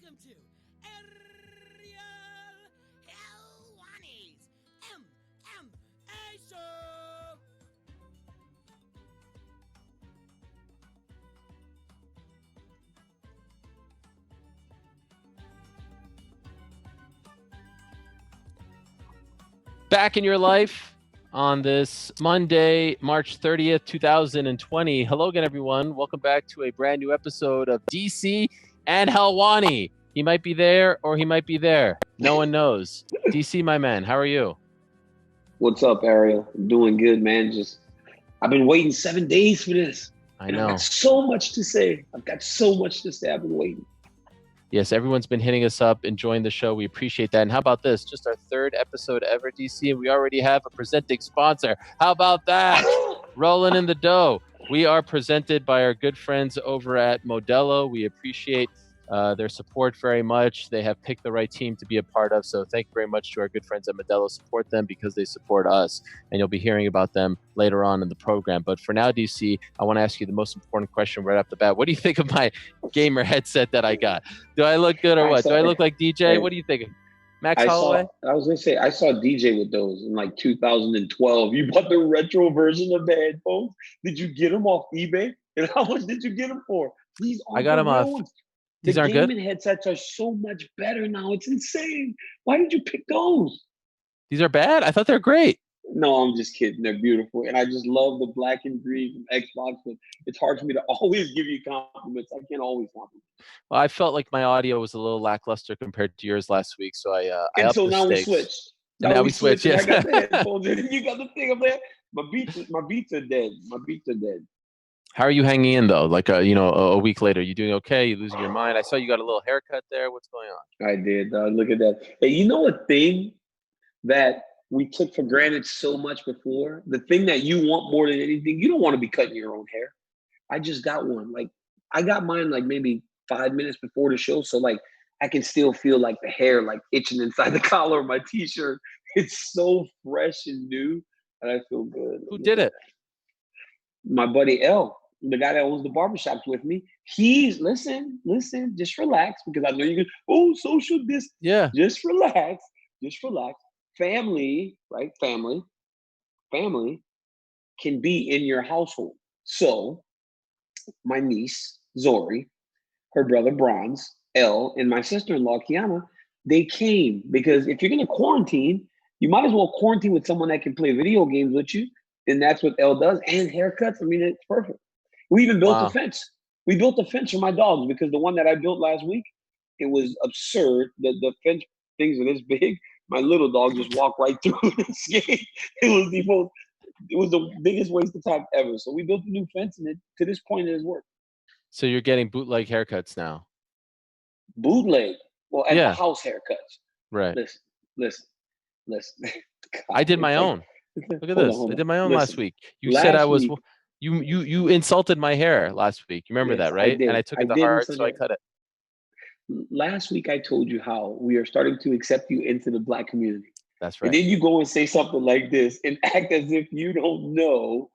welcome to Ariel Helwani's MMA Show. Back in your life on this Monday, March 30th, 2020. Hello again, everyone. Welcome back to a brand new episode of DC and Helwani. He might be there or he might be there. No one knows. DC, my man, how are you? What's up, Ariel? I'm doing good, man. I've been waiting 7 days for this. I know. I've got so much to say. I've been waiting. Yes, everyone's been hitting us up, enjoying the show. We appreciate that. And how about this? Just our third episode ever, DC, and we already have a presenting sponsor. How about that? Rolling in the dough. We are presented by our good friends over at Modelo. We appreciate their support very much. They have picked the right team to be a part of. So thank you very much to our good friends at Modelo. Support them because they support us. And you'll be hearing about them later on in the program. But for now, DC, I want to ask you the most important question right off the bat. What do you think of my gamer headset that I got? Do I look good or what? Do I look like DJ? What do you think? Max Holloway? I was going to say, I saw DJ with those in like 2012. You bought the retro version of the headphones? Did you get them off eBay? And how much did you get them for? I got them off. These aren't good? The gaming headsets are so much better now. It's insane. Why did you pick those? These are bad? I thought they're great. No, I'm just kidding. They're beautiful. And I just love the black and green from Xbox. But it's hard for me to always give you compliments. I can't always compliment. Well, I felt like my audio was a little lackluster compared to yours last week. So I upped so the now stakes. we switched. Now we switched, yes. I got the headphones in. You got the thing up there. My beats are dead. How are you hanging in though? Like a week later, you doing okay? You losing your mind? I saw you got a little haircut there. What's going on? I did. Look at that. Hey, you know a thing that we took for granted so much before? The thing that you want more than anything, you don't want to be cutting your own hair. I just got one. Like I got mine like maybe 5 minutes before the show, so like I can still feel like the hair like itching inside the collar of my t-shirt. It's so fresh and new, and I feel good. Who did it? My buddy L. The guy that owns the barbershops with me, he's listen, just relax because I know you can, social distance. Yeah. Just relax. Family, right? Family can be in your household. So my niece, Zori, her brother Bronze, L, and my sister-in-law, Kiana, they came because if you're gonna quarantine, you might as well quarantine with someone that can play video games with you. And that's what L does. And haircuts, I mean, it's perfect. We even built a fence. We built a fence for my dogs because the one that I built last week, it was absurd. The fence things are this big. My little dog just walked right through and escaped. It was the biggest waste of time ever. So we built a new fence, and to this point, it has worked. So you're getting bootleg haircuts now? Bootleg? Well, at the house haircuts. Right. Listen. God, I did my own. Look at this. I did my own last week. You said I was... You insulted my hair last week. You remember that, right? And I took it to heart, so I cut it. Last week, I told you how we are starting to accept you into the Black community. That's right. And then you go and say something like this and act as if you don't know.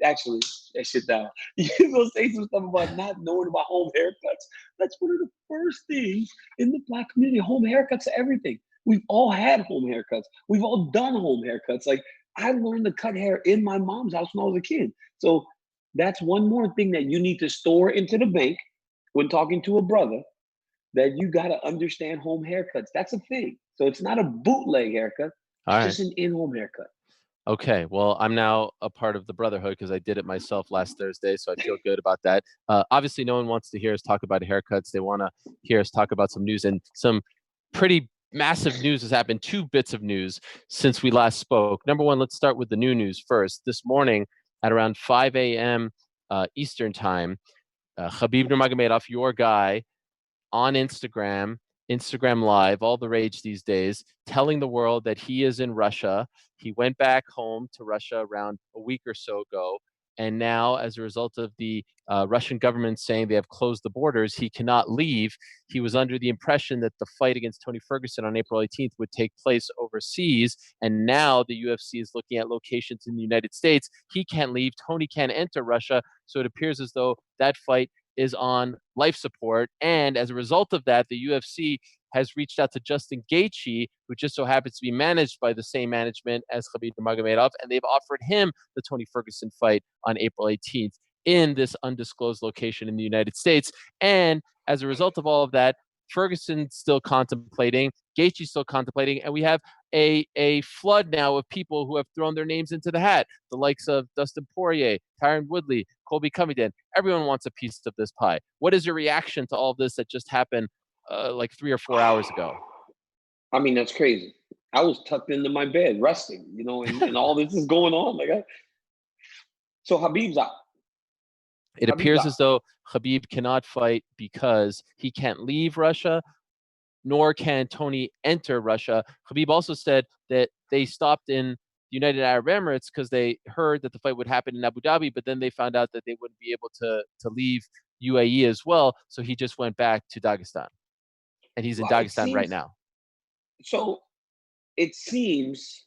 Actually, that shit down. You're going to say some stuff about not knowing about home haircuts. That's one of the first things in the Black community. Home haircuts are everything. We've all had home haircuts. We've all done home haircuts. Like, I learned to cut hair in my mom's house when I was a kid. So that's one more thing that you need to store into the bank when talking to a brother, that you got to understand home haircuts. That's a thing. So it's not a bootleg haircut. It's just an in-home haircut. Okay. Well, I'm now a part of the brotherhood because I did it myself last Thursday. So I feel good about that. Obviously, no one wants to hear us talk about haircuts. They want to hear us talk about some news, and some pretty massive news has happened. 2 bits of news since we last spoke. Number one, let's start with the new news first. This morning at around 5 a.m. Eastern time, Khabib Nurmagomedov, your guy, on Instagram Live, all the rage these days, telling the world that he is in Russia. He went back home to Russia around a week or so ago. And now, as a result of the Russian government saying they have closed the borders, he cannot leave. He was under the impression that the fight against Tony Ferguson on April 18th would take place overseas. And now the UFC is looking at locations in the United States. He can't leave. Tony can't enter Russia. So it appears as though that fight is on life support. And as a result of that, the UFC has reached out to Justin Gaethje, who just so happens to be managed by the same management as Khabib Nurmagomedov, and they've offered him the Tony Ferguson fight on April 18th in this undisclosed location in the United States. And as a result of all of that, Ferguson's still contemplating, Gaethje's still contemplating, and we have a flood now of people who have thrown their names into the hat. The likes of Dustin Poirier, Tyron Woodley, Colby Covington. Everyone wants a piece of this pie. What is your reaction to all of this that just happened like 3 or 4 hours ago? I mean, that's crazy. I was tucked into my bed, resting, and all this is going on. So Khabib's out. It appears as though Khabib cannot fight because he can't leave Russia, nor can Tony enter Russia. Khabib also said that they stopped in the United Arab Emirates because they heard that the fight would happen in Abu Dhabi, but then they found out that they wouldn't be able to leave UAE as well. So he just went back to Dagestan. And he's in Dagestan right now. So it seems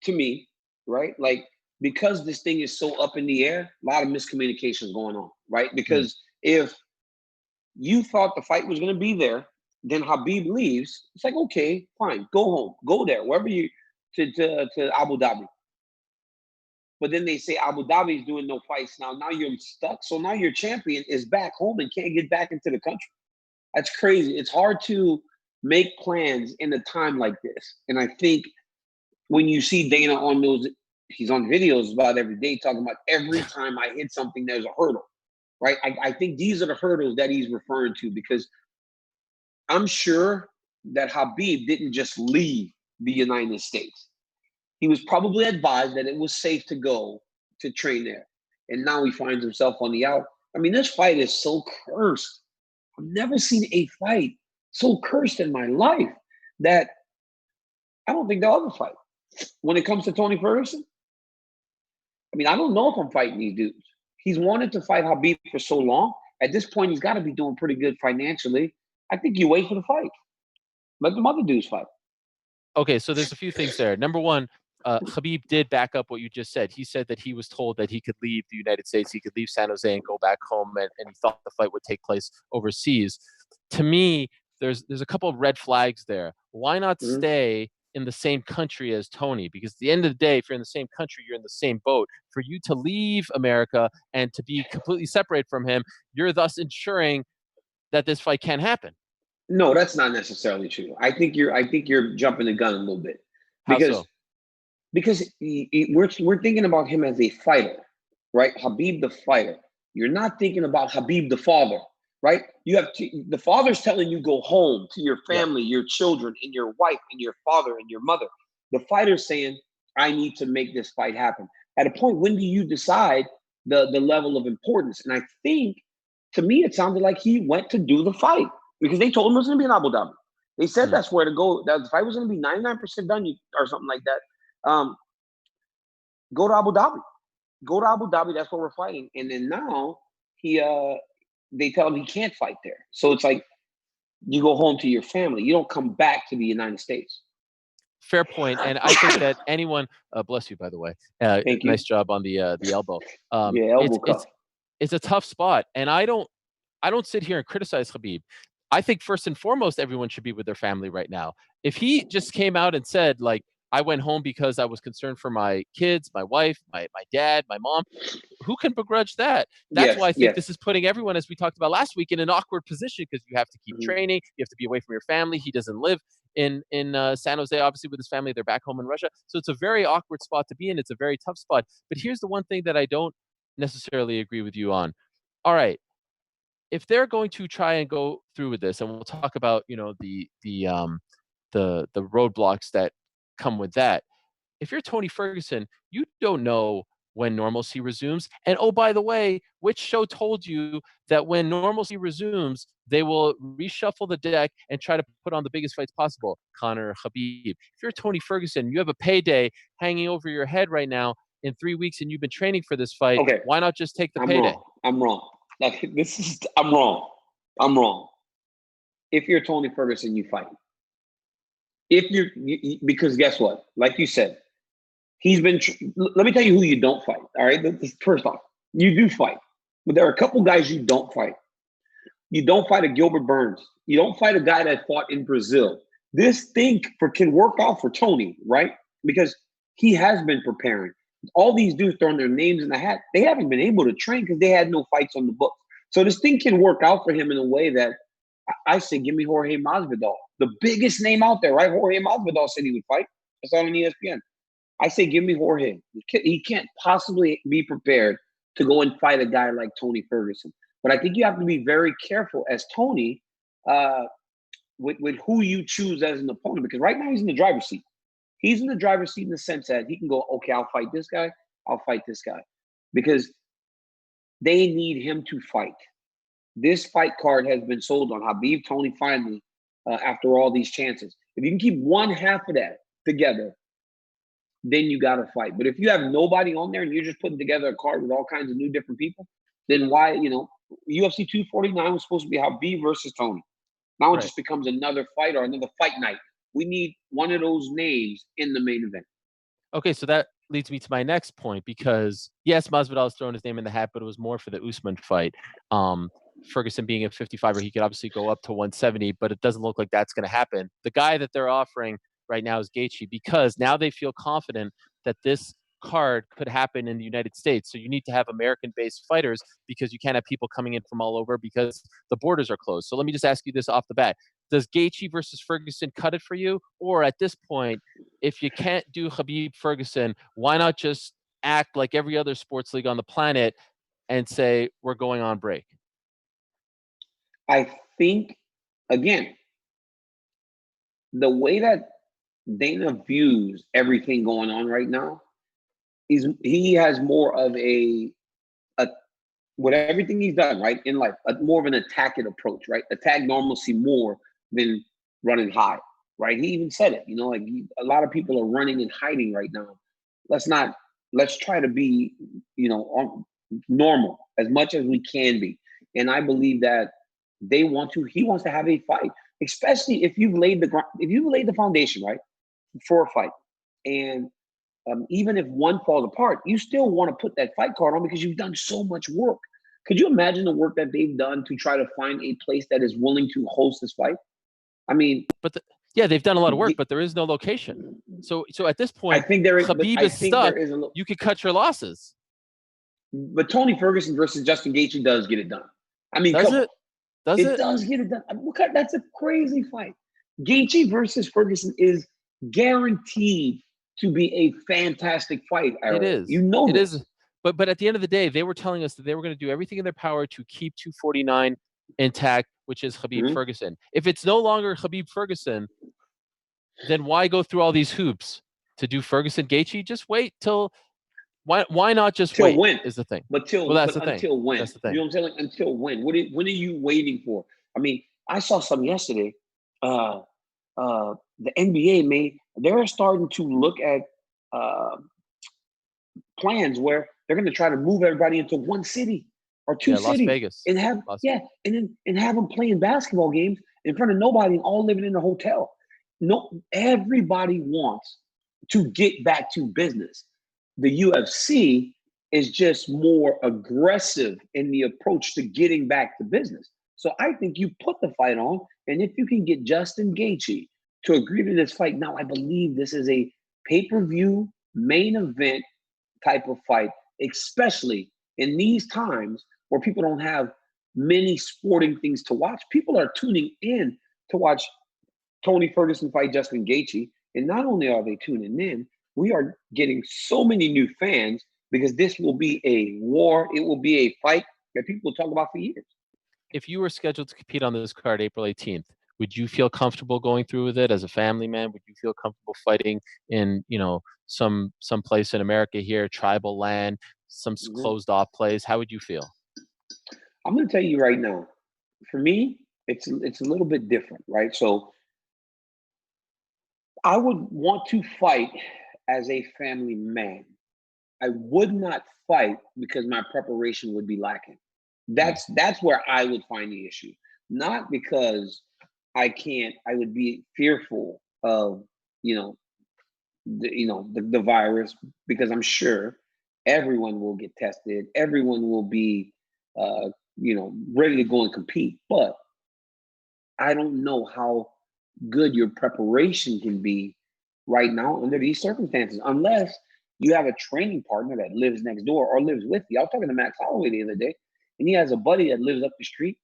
to me, right, like because this thing is so up in the air, a lot of miscommunication going on, right? Because if you thought the fight was going to be there, then Khabib leaves. It's like, okay, fine, go home, go there, wherever you to Abu Dhabi. But then they say Abu Dhabi is doing no fights now. Now you're stuck. So now your champion is back home and can't get back into the country. That's crazy. It's hard to make plans in a time like this. And I think when you see Dana on those, he's on videos about every day talking about every time I hit something, there's a hurdle, right? I think these are the hurdles that he's referring to, because I'm sure that Khabib didn't just leave the United States. He was probably advised that it was safe to go to train there. And now he finds himself on the out. I mean, this fight is so cursed. I've never seen a fight so cursed in my life that I don't think they'll ever fight. When it comes to Tony Ferguson, I mean, I don't know if I'm fighting these dudes. He's wanted to fight Khabib for so long. At this point, he's got to be doing pretty good financially. I think you wait for the fight. Let the other dudes fight. Okay, so there's a few things there. Number one, Khabib did back up what you just said. He said that he was told that he could leave the United States, he could leave San Jose and go back home, and he thought the fight would take place overseas. To me, there's a couple of red flags there. Why not stay in the same country as Tony? Because at the end of the day, if you're in the same country, you're in the same boat. For you to leave America and to be completely separate from him, you're thus ensuring that this fight can't happen. No, that's not necessarily true. I think you're jumping the gun a little bit. How so? Because we're thinking about him as a fighter, right? Khabib the fighter. You're not thinking about Khabib the father, right? You have the father's telling you go home to your family, your children, and your wife, and your father, and your mother. The fighter's saying, I need to make this fight happen. At a point, when do you decide the level of importance? And I think, to me, it sounded like he went to do the fight because they told him it was going to be in Abu Dhabi. They said that's where to go. That the fight was going to be 99% done or something like that. Go to Abu Dhabi. Go to Abu Dhabi. That's where we're fighting. And then now they tell him he can't fight there. So it's like you go home to your family. You don't come back to the United States. Fair point. And I think that anyone, bless you, by the way. Thank you. Nice job on the elbow. Elbow cuff. It's a tough spot. And I don't sit here and criticize Khabib. I think first and foremost, everyone should be with their family right now. If he just came out and said, like, I went home because I was concerned for my kids, my wife, my dad, my mom, who can begrudge that? That's why I think this is putting everyone, as we talked about last week, in an awkward position because you have to keep training. You have to be away from your family. He doesn't live in San Jose, obviously, with his family. They're back home in Russia. So it's a very awkward spot to be in. It's a very tough spot. But here's the one thing that I don't necessarily agree with you on. All right. If they're going to try and go through with this, and we'll talk about, the roadblocks that come with that. If you're Tony Ferguson, you don't know when normalcy resumes. And oh, by the way, which show told you that when normalcy resumes, they will reshuffle the deck and try to put on the biggest fights possible? Conor, Khabib. If you're Tony Ferguson, you have a payday hanging over your head right now in 3 weeks, and you've been training for this fight. Okay. Why not just take the payday? I'm wrong. I'm wrong. If you're Tony Ferguson, you fight. Because guess what? Like you said, let me tell you who you don't fight. All right. First off, you do fight, but there are a couple guys you don't fight. You don't fight a Gilbert Burns. You don't fight a guy that fought in Brazil. This thing can work out for Tony, right? Because he has been preparing. All these dudes throwing their names in the hat, they haven't been able to train because they had no fights on the book. So this thing can work out for him in a way that I say, give me Jorge Masvidal, the biggest name out there, right? Jorge Masvidal said he would fight. I saw it on ESPN. I say, give me Jorge. He can't possibly be prepared to go and fight a guy like Tony Ferguson. But I think you have to be very careful as Tony with who you choose as an opponent, because right now he's in the driver's seat. He's in the driver's seat in the sense that he can go, okay, I'll fight this guy. I'll fight this guy. Because they need him to fight. This fight card has been sold on Khabib Tony finally after all these chances. If you can keep one half of that together, then you got to fight. But if you have nobody on there and you're just putting together a card with all kinds of new different people, then why, UFC 249 was supposed to be Khabib versus Tony. Now it just becomes another fight or another fight night. We need one of those names in the main event. Okay, so that leads me to my next point, because yes, Masvidal is throwing his name in the hat, but it was more for the Usman fight. Ferguson being at 55, he could obviously go up to 170, but it doesn't look like that's going to happen. The guy that they're offering right now is Gaethje, because now they feel confident that this card could happen in the United States. So you need to have American-based fighters, because you can't have people coming in from all over because the borders are closed. So let me just ask you this off the bat. Does Gaethje versus Ferguson cut it for you? Or at this point, if you can't do Khabib Ferguson, why not just act like every other sports league on the planet and say, we're going on break? I think, again, the way that Dana views everything going on right now, he has more of with everything he's done, right, in life, more of an attacking approach, right? Attack normalcy more than running high, right? He even said it, a lot of people are running and hiding right now. Let's try to be, normal as much as we can be. And I believe that he wants to have a fight, especially if you've laid the foundation, right, for a fight. And even if one falls apart, you still want to put that fight card on because you've done so much work. Could you imagine the work that they've done to try to find a place that is willing to host this fight? I mean, they've done a lot of work, but there is no location. So at this point, Khabib is stuck. You could cut your losses. But Tony Ferguson versus Justin Gaethje does get it done. I mean, it does get it done. That's a crazy fight. Gaethje versus Ferguson is guaranteed to be a fantastic fight. Ariel. It is. It is. But at the end of the day, they were telling us that they were going to do everything in their power to keep 249 intact, which is Khabib Ferguson. If it's no longer Khabib Ferguson, then why go through all these hoops to do Ferguson Gaethje? Just wait till. Why not just wait? When is the thing. But until when? That's the thing. You know what I'm saying? Like, until when? When are you waiting for? I mean, I saw something yesterday. The NBA they're starting to look at plans where they're going to try to move everybody into one city or two cities, Las Vegas, and have have them playing basketball games in front of nobody, and all living in a hotel. No, everybody wants to get back to business. The UFC is just more aggressive in the approach to getting back to business. So I think you put the fight on, and if you can get Justin Gaethje to agree to this fight, now I believe this is a pay-per-view main event type of fight, especially in these times where people don't have many sporting things to watch. People are tuning in to watch Tony Ferguson fight Justin Gaethje. And not only are they tuning in, we are getting so many new fans because this will be a war. It will be a fight that people will talk about for years. If you were scheduled to compete on this card April 18th, would you feel comfortable going through with it as a family man? Would you feel comfortable fighting in, some place in America here, tribal land, some closed off place? How would you feel? I'm going to tell you right now, for me, it's a little bit different, right? So I would want to fight as a family man. I would not fight because my preparation would be lacking. That's where I would find the issue. Not because I would be fearful of, the virus, because I'm sure everyone will get tested. Everyone will be ready to go and compete. But I don't know how good your preparation can be right now under these circumstances, unless you have a training partner that lives next door or lives with you. I was talking to Max Holloway the other day, and he has a buddy that lives up the street.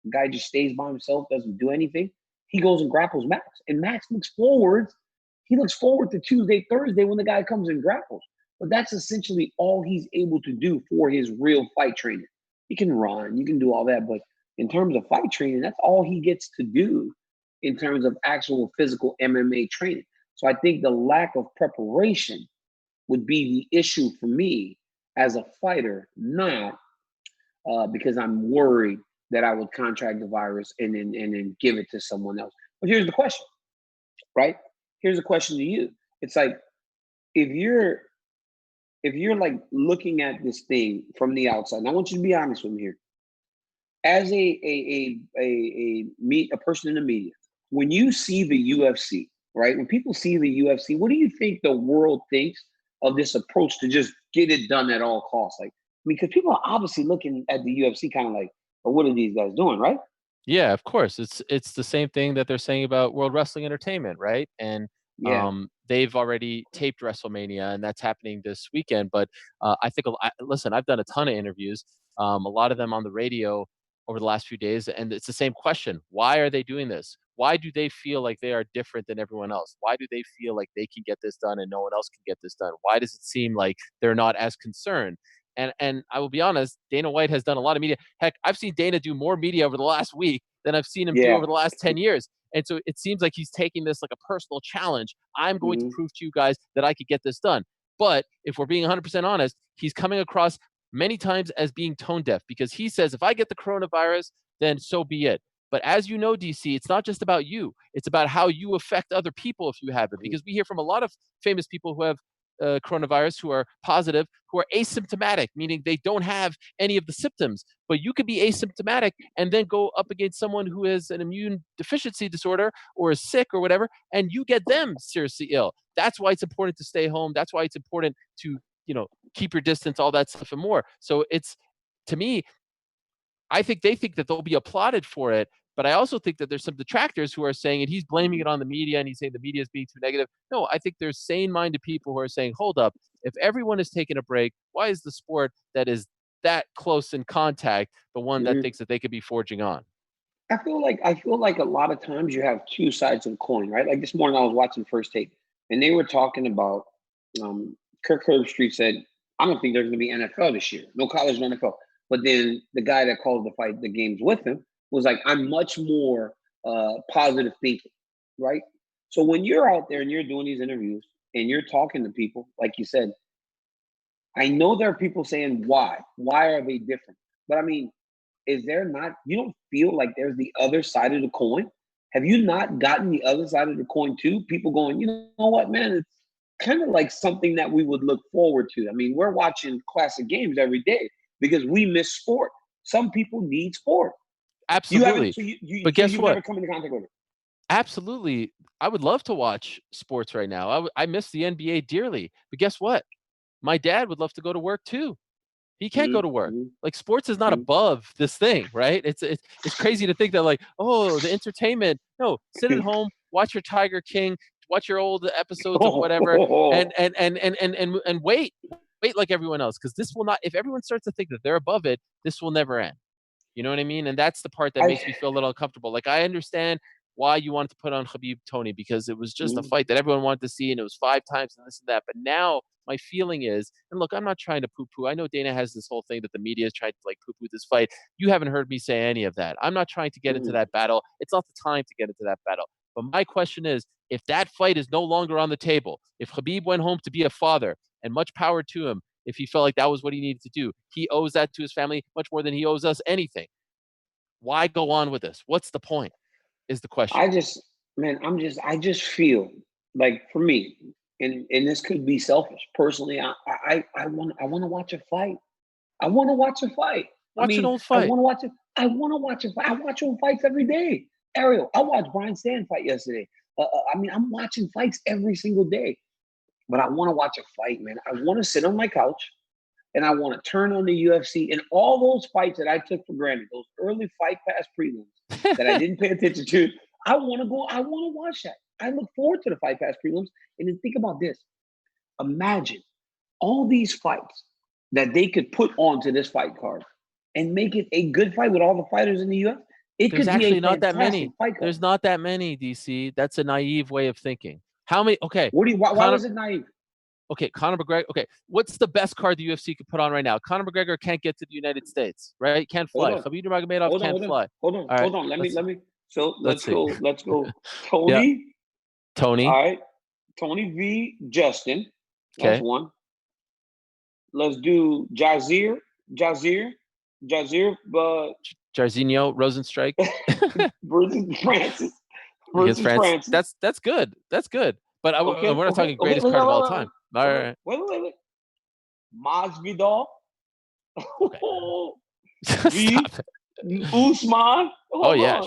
The guy just stays by himself, doesn't do anything. He goes and grapples Max, and Max looks forward. He looks forward to Tuesday, Thursday when the guy comes and grapples. But that's essentially all he's able to do for his real fight training. You can run, you can do all that, but in terms of fight training, that's all he gets to do in terms of actual physical MMA training. So I think the lack of preparation would be the issue for me as a fighter, not because I'm worried that I would contract the virus and then give it to someone else. But here's the question, right? Here's a question to you. It's like, if you're like looking at this thing from the outside, and I want you to be honest with me here, as a person in the media, when you see the UFC, right? When people see the UFC, what do you think the world thinks of this approach to just get it done at all costs? Like, because people are obviously looking at the UFC kind of like, well, what are these guys doing, right? Yeah, of course. It's the same thing that they're saying about World Wrestling Entertainment, right? And Yeah. they've already taped WrestleMania, and that's happening this weekend. But I think, listen, I've done a ton of interviews, a lot of them on the radio over the last few days, and it's the same question: why are they doing this? Why do they feel like they are different than everyone else? Why do they feel like they can get this done and no one else can get this done? Why does it seem like they're not as concerned? And I will be honest, Dana White has done a lot of media. Heck, I've seen Dana do more media over the last week than I've seen him do over the last 10 years. And so it seems like he's taking this like a personal challenge. I'm going to prove to you guys that I could get this done. But if we're being 100% honest, he's coming across many times as being tone deaf, because he says, if I get the coronavirus, then so be it. But as you know, DC, it's not just about you. It's about how you affect other people if you have it. Because we hear from a lot of famous people who have coronavirus, who are positive, who are asymptomatic, meaning they don't have any of the symptoms. But you could be asymptomatic and then go up against someone who has an immune deficiency disorder or is sick or whatever, and you get them seriously ill. That's why it's important to stay home. That's why it's important to, keep your distance, all that stuff and more. So it's, to me, I think they think that they'll be applauded for it. But I also think that there's some detractors who are saying, and he's blaming it on the media, and he's saying the media is being too negative. No, I think there's sane-minded people who are saying, hold up, if everyone is taking a break, why is the sport that is that close in contact the one that thinks that they could be forging on? I feel like a lot of times you have two sides of the coin, right? Like this morning I was watching First Take, and they were talking about Kirk Herbstreit said, I don't think there's going to be NFL this year, no college, no NFL. But then the guy that calls the games with him was like, I'm much more positive thinking, right? So when you're out there and you're doing these interviews and you're talking to people, like you said, I know there are people saying, why? Why are they different? But I mean, is there not, you don't feel like there's the other side of the coin? Have you not gotten the other side of the coin too? People going, you know what, man, it's kind of like something that we would look forward to. I mean, we're watching classic games every day because we miss sport. Some people need sport. Absolutely. But guess you've what? never come into contact with it. Absolutely. I would love to watch sports right now. I miss the NBA dearly. But guess what? My dad would love to go to work too. He can't go to work. Like, sports is not above this thing, right? It's crazy to think that, like, oh, the entertainment. No, sit at home, watch your Tiger King, watch your old episodes of whatever, and wait like everyone else, because this will not. If everyone starts to think that they're above it, this will never end. You know what I mean? And that's the part that makes me feel a little uncomfortable. Like, I understand why you wanted to put on Khabib Tony, because it was just a fight that everyone wanted to see, and it was 5 times and this and that. But now my feeling is, and look, I'm not trying to poo-poo. I know Dana has this whole thing that the media is trying to like poo-poo this fight. You haven't heard me say any of that. I'm not trying to get into that battle. It's not the time to get into that battle. But my question is, if that fight is no longer on the table, if Khabib went home to be a father, and much power to him, if he felt like that was what he needed to do, he owes that to his family much more than he owes us anything. Why go on with this? What's the point? Is the question. I just feel like, for me, and this could be selfish. Personally, I want to watch a fight. I want to watch a fight. Watch an old fight. I want to watch it. I want to watch a fight. I watch old fights every day. Ariel, I watched Brian Stann fight yesterday. I'm watching fights every single day. But I want to watch a fight, man. I want to sit on my couch and I want to turn on the UFC and all those fights that I took for granted, those early Fight Pass prelims that I didn't pay attention to. I want to go. I want to watch that. I look forward to the Fight Pass prelims. And then think about this. Imagine all these fights that they could put onto this fight card and make it a good fight with all the fighters in the UFC. There's actually not that many. There's not that many, DC. That's a naive way of thinking. How many? Okay. Why was it naive? Okay, Conor McGregor. Okay, what's the best card the UFC could put on right now? Conor McGregor can't get to the United States, right? Can't fly. Khabib Nurmagomedov can't fly. Hold on. Let me. So let's go. Tony. Yeah. Tony. All right. Tony v. Justin. That's one. Let's do Jairzinho, Rosenstrike versus Francis. That's good. That's good. But we're not talking greatest card of all time. All right. Wait. Masvidal. Usman.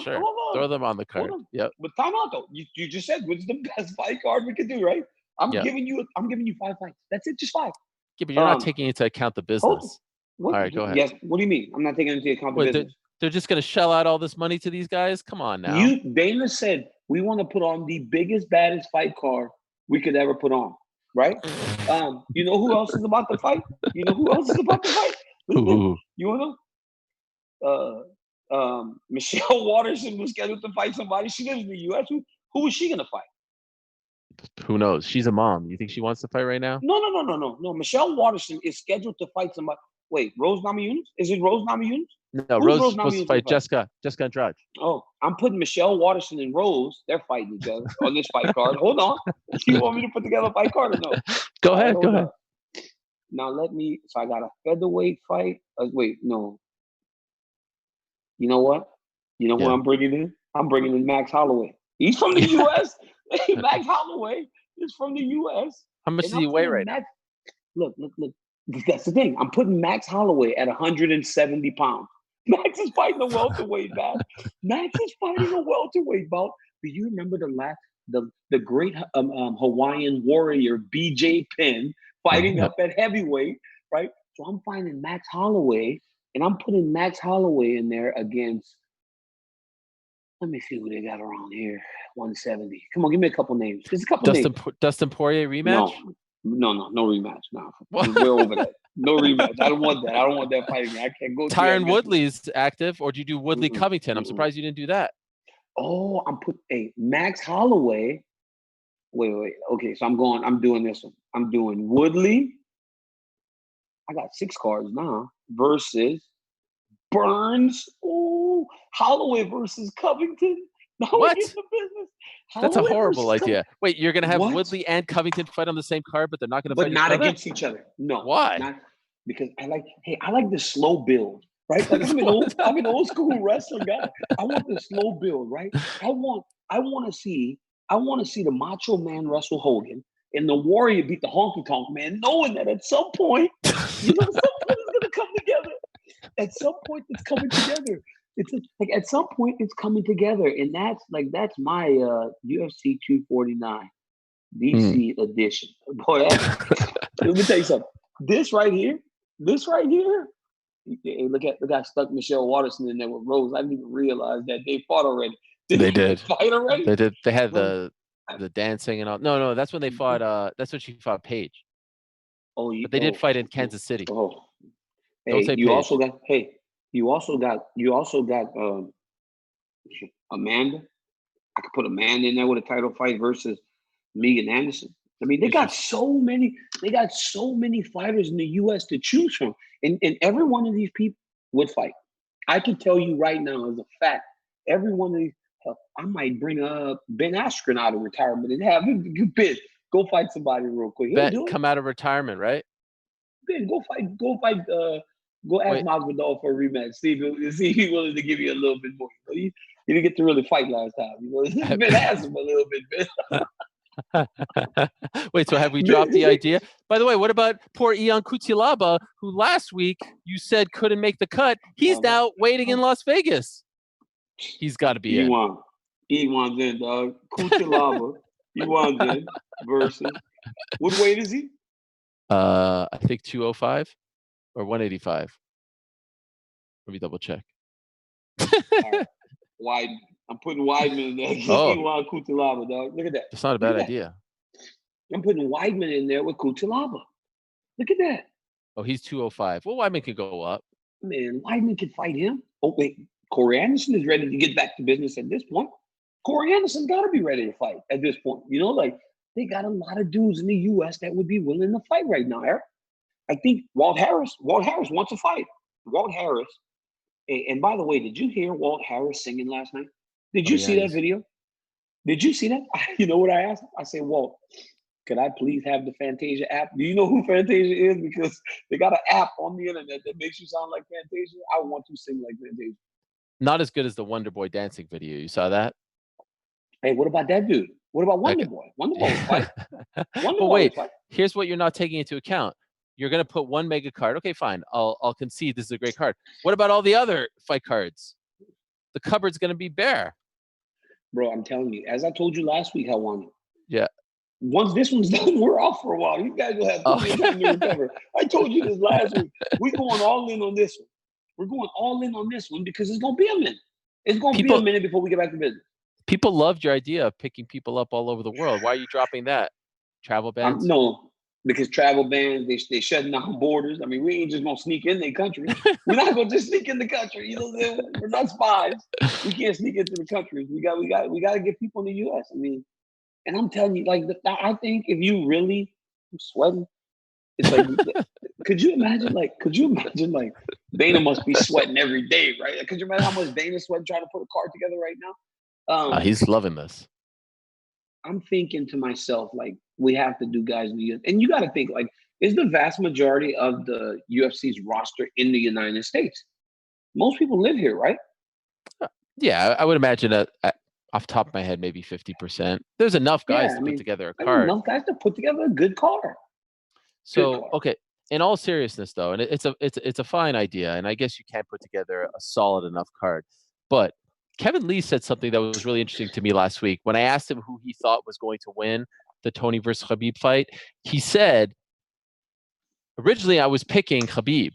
Sure. Throw them on the card. Yep. But time out though. You just said what's the best fight card we could do, right? I'm giving you 5 fights. That's it, just 5. Yeah, but you're not taking into account the business. All right, go ahead. Yes. What do you mean? I'm not taking into account the business. They're just going to shell out all this money to these guys? Come on now. Dana said we want to put on the biggest, baddest fight card we could ever put on, right? You know who else is about to fight? Ooh. You want to know? Michelle Waterson was scheduled to fight somebody. She lives in the U.S. Who is she going to fight? Who knows? She's a mom. You think she wants to fight right now? No. Michelle Waterson is scheduled to fight somebody. Wait, Rose Namajunas? Is it Rose Namajunas? No, Rose is supposed to fight Jessica Andrade. Oh, I'm putting Michelle Waterson and Rose. They're fighting each other on this fight card. Hold on. You want me to put together a fight card or no? Go ahead. Now so I got a featherweight fight. Wait, no. You know what? You know who I'm bringing in? I'm bringing in Max Holloway. He's from the U.S. Max Holloway is from the U.S. How much does he weigh right now? Look. That's the thing. I'm putting Max Holloway at 170 pounds. Max is fighting a welterweight bout. Max is fighting a welterweight bout. Do you remember the great Hawaiian warrior BJ Penn fighting up at heavyweight, right? So I'm finding Max Holloway, and I'm putting Max Holloway in there against. Let me see who they got around here. 170. Come on, give me a couple names. There's a couple names. Dustin Poirier rematch? No rematch. No, we're over that. No rematch. I don't want that. I don't want that fight again. I can't go. Tyron Woodley's active, or do you do Woodley Covington? I'm surprised you didn't do that. Oh, I'm putting Max Holloway. Wait. Okay, so I'm doing this one. I'm doing Woodley. I got 6 cards now versus Burns. Oh, Holloway versus Covington. Now what? We get the business. That's a horrible idea. Wait, you're gonna have Woodley and Covington fight on the same card, but they're not gonna fight each other? But not against each other. No. Why? Because I like the slow build, right? Like I'm an old school wrestler guy. I want the slow build, right? I want to see the Macho Man Russell Hogan and the Warrior beat the Honky Tonk Man, knowing that at some point, it's gonna come together. At some point, it's coming together. At some point it's coming together, and that's my UFC 249 DC edition. Boy, let me tell you something. This right here. Hey, look at the guy stuck Michelle Waterson in there with Rose. I didn't even realize that they fought already. They did fight already. They did. They had the dancing and all. No, that's when they fought. That's when she fought Paige. Oh, but they did fight in Kansas City. Oh, hey, you also got. Hey. You also got Amanda. I could put Amanda in there with a title fight versus Megan Anderson. I mean, they got so many fighters in the U.S. to choose from, and every one of these people would fight. I can tell you right now, as a fact, every one of these. I might bring Ben Askren out of retirement and have him go fight somebody real quick. Come out of retirement, right? Ben, go fight. Go ask Masvidal for a rematch. See if he's willing to give you a little bit more. You didn't get to really fight last time. He's been asking a little bit. Wait, so have we dropped the idea? By the way, what about poor Ion Cutelaba, who last week you said couldn't make the cut? He's now waiting in Las Vegas. He's got to be in. Iwan's in, dog. Cutelaba. Iwan's in versus. What weight is he? I think 205. or 185? Let me double check. All right. Weidman. I'm putting Weidman in there. Oh. Iwan Kutalaba, dog. Look at that. That's not a bad idea. I'm putting Weidman in there with Kutalaba. Look at that. Oh, he's 205. Well, Weidman could go up. Man, Weidman could fight him. Oh, wait. Corey Anderson is ready to get back to business at this point. Corey Anderson got to be ready to fight at this point. You know, like, they got a lot of dudes in the U.S. that would be willing to fight right now, Eric. I think Walt Harris wants to fight. Walt Harris. And by the way, did you hear Walt Harris singing last night? Did you see that video? Did you see that? You know what I asked? I said, Walt, could I please have the Fantasia app? Do you know who Fantasia is? Because they got an app on the internet that makes you sound like Fantasia. I want to sing like Fantasia. Not as good as the Wonder Boy dancing video. You saw that? Hey, what about that dude? What about Wonder Boy? Wonder Boy was fight. But wait, here's what you're not taking into account. You're going to put one mega card. Okay, fine. I'll concede this is a great card. What about all the other fight cards? The cupboard's going to be bare. Bro, I'm telling you, as I told you last week, Helwani. Yeah. Once this one's done, we're off for a while. You guys will have plenty of time to recover. I told you this last week. We're going all in on this one. We're going all in on this one because it's going to be a minute. It's going to be a minute before we get back to business. People loved your idea of picking people up all over the world. Why are you dropping that? Travel bans? No, because travel bans, they shutting down borders. I mean, we ain't just going to sneak in their country. We're not going to just sneak in the country. You know, we're not spies. We can't sneak into the country. We got to get people in the U.S. I mean, and I'm telling you, like, I think if you really, I'm sweating. It's like, could you imagine, like, Dana must be sweating every day, right? Could you imagine how much Dana's sweating trying to put a card together right now? He's loving this. I'm thinking to myself, like, we have to do guys in the U.S. And you got to think, like, is the vast majority of the UFC's roster in the United States? Most people live here, right? Yeah, I would imagine that off the top of my head, maybe 50%. There's enough guys to put together a card. Enough guys to put together a good card. So, okay, in all seriousness, though, and it's a fine idea, and I guess you can put together a solid enough card. But Kevin Lee said something that was really interesting to me last week. When I asked him who he thought was going to win the Tony versus Khabib fight, he said, originally I was picking Khabib,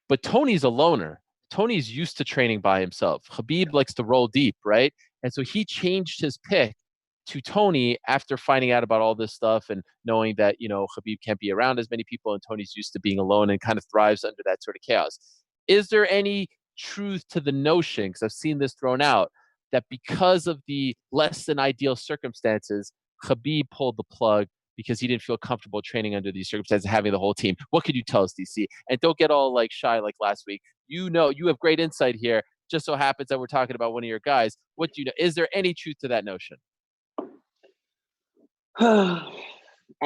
but Tony's a loner. Tony's used to training by himself. Khabib likes to roll deep, right? And so he changed his pick to Tony after finding out about all this stuff and knowing that, you know, Khabib can't be around as many people and Tony's used to being alone and kind of thrives under that sort of chaos. Is there any truth to the notion, because I've seen this thrown out, that because of the less than ideal circumstances, Khabib pulled the plug because he didn't feel comfortable training under these circumstances, having the whole team? What could you tell us, DC? And don't get all like shy like last week. You know, you have great insight here. Just so happens that we're talking about one of your guys. What do you know? Is there any truth to that notion? I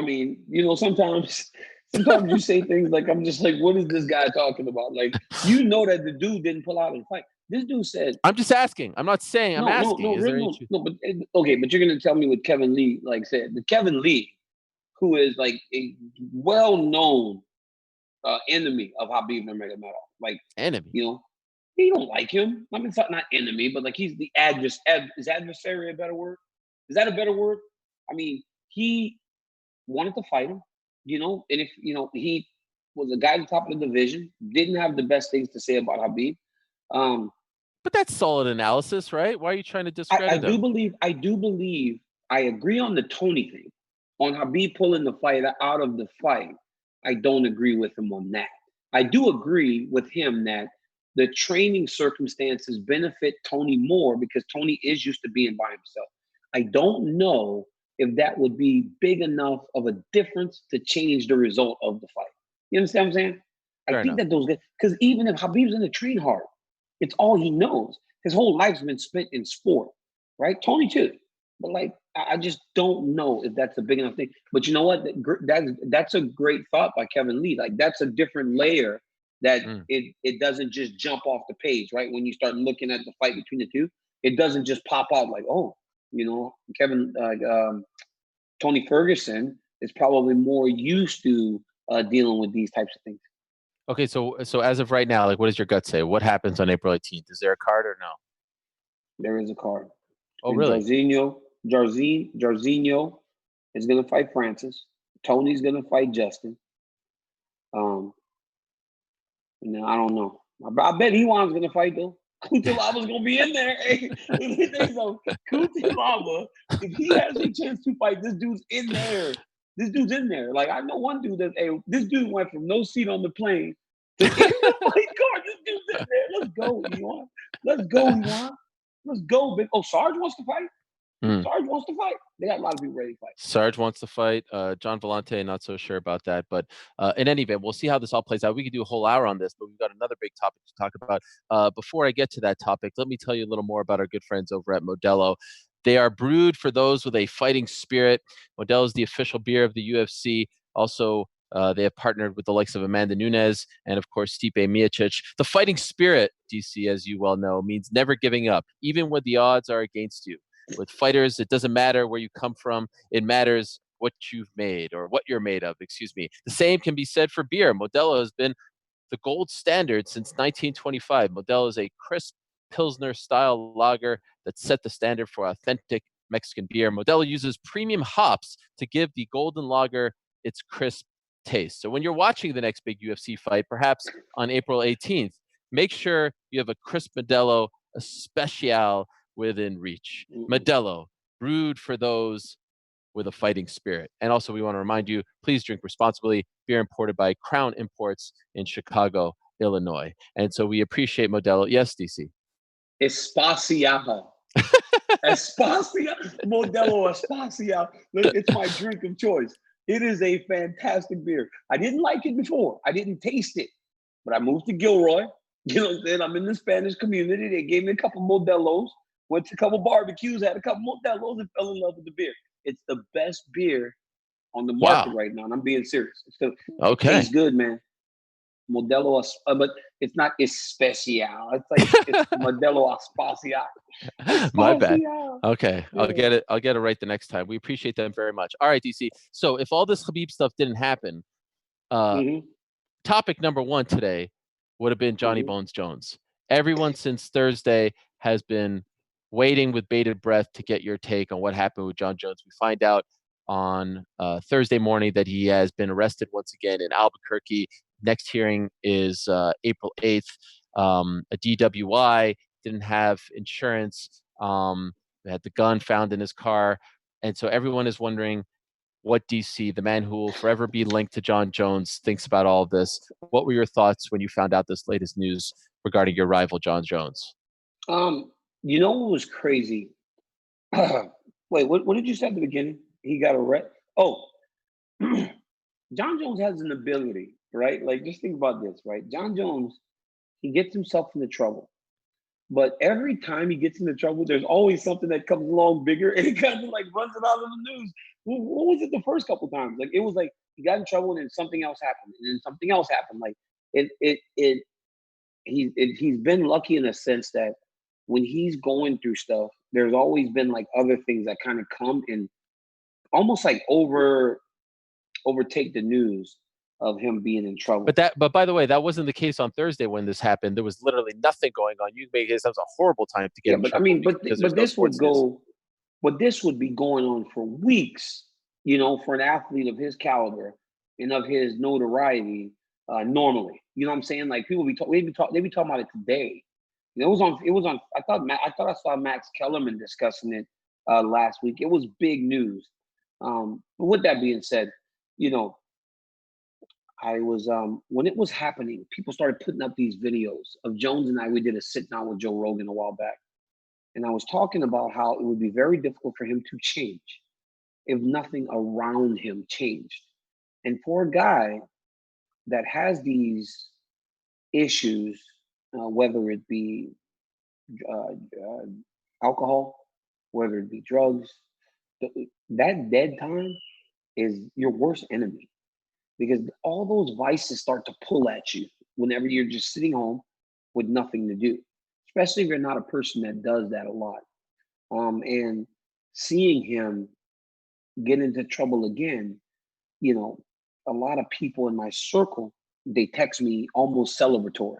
mean, you know, sometimes you say things like, I'm just like, what is this guy talking about? Like, you know that the dude didn't pull out and fight. This dude said, I'm just asking. I'm not saying. I'm asking. But you're gonna tell me what Kevin Lee like said. The Kevin Lee, who is like a well-known enemy of Khabib Nurmagomedov, like enemy. You know, he don't like him. I mean, it's not enemy, but like he's the is adversary a better word? Is that a better word? I mean, he wanted to fight him, you know, and if you know he was a guy at the top of the division, didn't have the best things to say about Khabib. But that's solid analysis, right? Why are you trying to discredit him? I do believe I agree on the Tony thing. On Khabib pulling the fight out of the fight, I don't agree with him on that. I do agree with him that the training circumstances benefit Tony more because Tony is used to being by himself. I don't know if that would be big enough of a difference to change the result of the fight. You understand what I'm saying? I think that those guys, because even if Khabib's in the train hard, it's all he knows. His whole life's been spent in sport, right? Tony too. But like, I just don't know if that's a big enough thing. But you know what? That's a great thought by Kevin Lee. Like that's a different layer that it doesn't just jump off the page, right? When you start looking at the fight between the two, it doesn't just pop out like, oh, you know, Tony Ferguson is probably more used to dealing with these types of things. Okay, so as of right now, like, what does your gut say? What happens on April 18th? Is there a card or no? There is a card. Oh, really? Jairzinho is going to fight Francis. Tony's going to fight Justin. No, I don't know. I bet Iwan's gonna fight though. Kutilava's gonna be in there. Hey, Kutilava, if he has a chance to fight, this dude's in there. This dude's in there. Like I know one dude that this dude went from no seat on the plane to in the fight card. This dude's in there. Let's go, Iwan. Let's go, Iwan. Let's go, big. Oh, Sarge wants to fight. Sarge wants to fight. They got a lot of people ready to fight. Sarge wants to fight. John Vellante, not so sure about that. But in any event, we'll see how this all plays out. We could do a whole hour on this, but we've got another big topic to talk about. Before I get to that topic, let me tell you a little more about our good friends over at Modelo. They are brewed for those with a fighting spirit. Modelo is the official beer of the UFC. Also, they have partnered with the likes of Amanda Nunes and, of course, Stipe Miocic. The fighting spirit, DC, as you well know, means never giving up, even when the odds are against you. With fighters, it doesn't matter where you come from. It matters what you've made or what you're made of, excuse me. The same can be said for beer. Modelo has been the gold standard since 1925. Modelo is a crisp Pilsner-style lager that set the standard for authentic Mexican beer. Modelo uses premium hops to give the golden lager its crisp taste. So when you're watching the next big UFC fight, perhaps on April 18th, make sure you have a crisp Modelo Especial within reach. Modelo, brewed for those with a fighting spirit. And also, we want to remind you, please drink responsibly. Beer imported by Crown Imports in Chicago, Illinois. And so we appreciate Modelo. Yes, DC. Especial. Modelo Especial. It's my drink of choice. It is a fantastic beer. I didn't like it before. I didn't taste it. But I moved to Gilroy. You know what I'm saying? I'm in the Spanish community. They gave me a couple Modelos. Went to a couple barbecues, had a couple Modelos, and fell in love with the beer. It's the best beer on the market right now, and I'm being serious. It tastes good, man. Modelo, but it's not especial. It's like it's Modelo Especial. My bad. Okay, yeah. I'll get it right the next time. We appreciate them very much. All right, DC. So if all this Khabib stuff didn't happen, topic number one today would have been Johnny Bones Jones. Everyone since Thursday has been waiting with bated breath to get your take on what happened with Jon Jones. We find out on Thursday morning that he has been arrested once again in Albuquerque. Next hearing is April 8th. A DWI, didn't have insurance. They had the gun found in his car. And so everyone is wondering what DC, the man who will forever be linked to Jon Jones, thinks about all of this. What were your thoughts when you found out this latest news regarding your rival, Jon Jones? You know what was crazy? Wait, what did you say at the beginning? He got arrested? Oh, Jon Jones has an ability, right? Like, just think about this, right? Jon Jones, he gets himself into trouble. But every time he gets into trouble, there's always something that comes along bigger, and he kind of like runs it out of the news. What was it the first couple times? Like, it was like he got in trouble, and then something else happened, and then something else happened. Like, he's been lucky in a sense that when he's going through stuff, there's always been like other things that kind of come and almost like overtake the news of him being in trouble. But by the way, that wasn't the case on Thursday when this happened. There was literally nothing going on. You made it sounds a horrible time to get in trouble. I mean, but this would be going on for weeks, you know, for an athlete of his caliber and of his notoriety, normally. You know what I'm saying? Like, people they'd be talking about it today. It was on. I thought I saw Max Kellerman discussing it last week. It was big news. But with that being said, you know, I was when it was happening, people started putting up these videos of Jones and I. We did a sit down with Joe Rogan a while back, and I was talking about how it would be very difficult for him to change if nothing around him changed. And for a guy that has these issues, whether it be alcohol, whether it be drugs, that dead time is your worst enemy, because all those vices start to pull at you whenever you're just sitting home with nothing to do, especially if you're not a person that does that a lot. And seeing him get into trouble again, you know, a lot of people in my circle, they text me almost celebratory.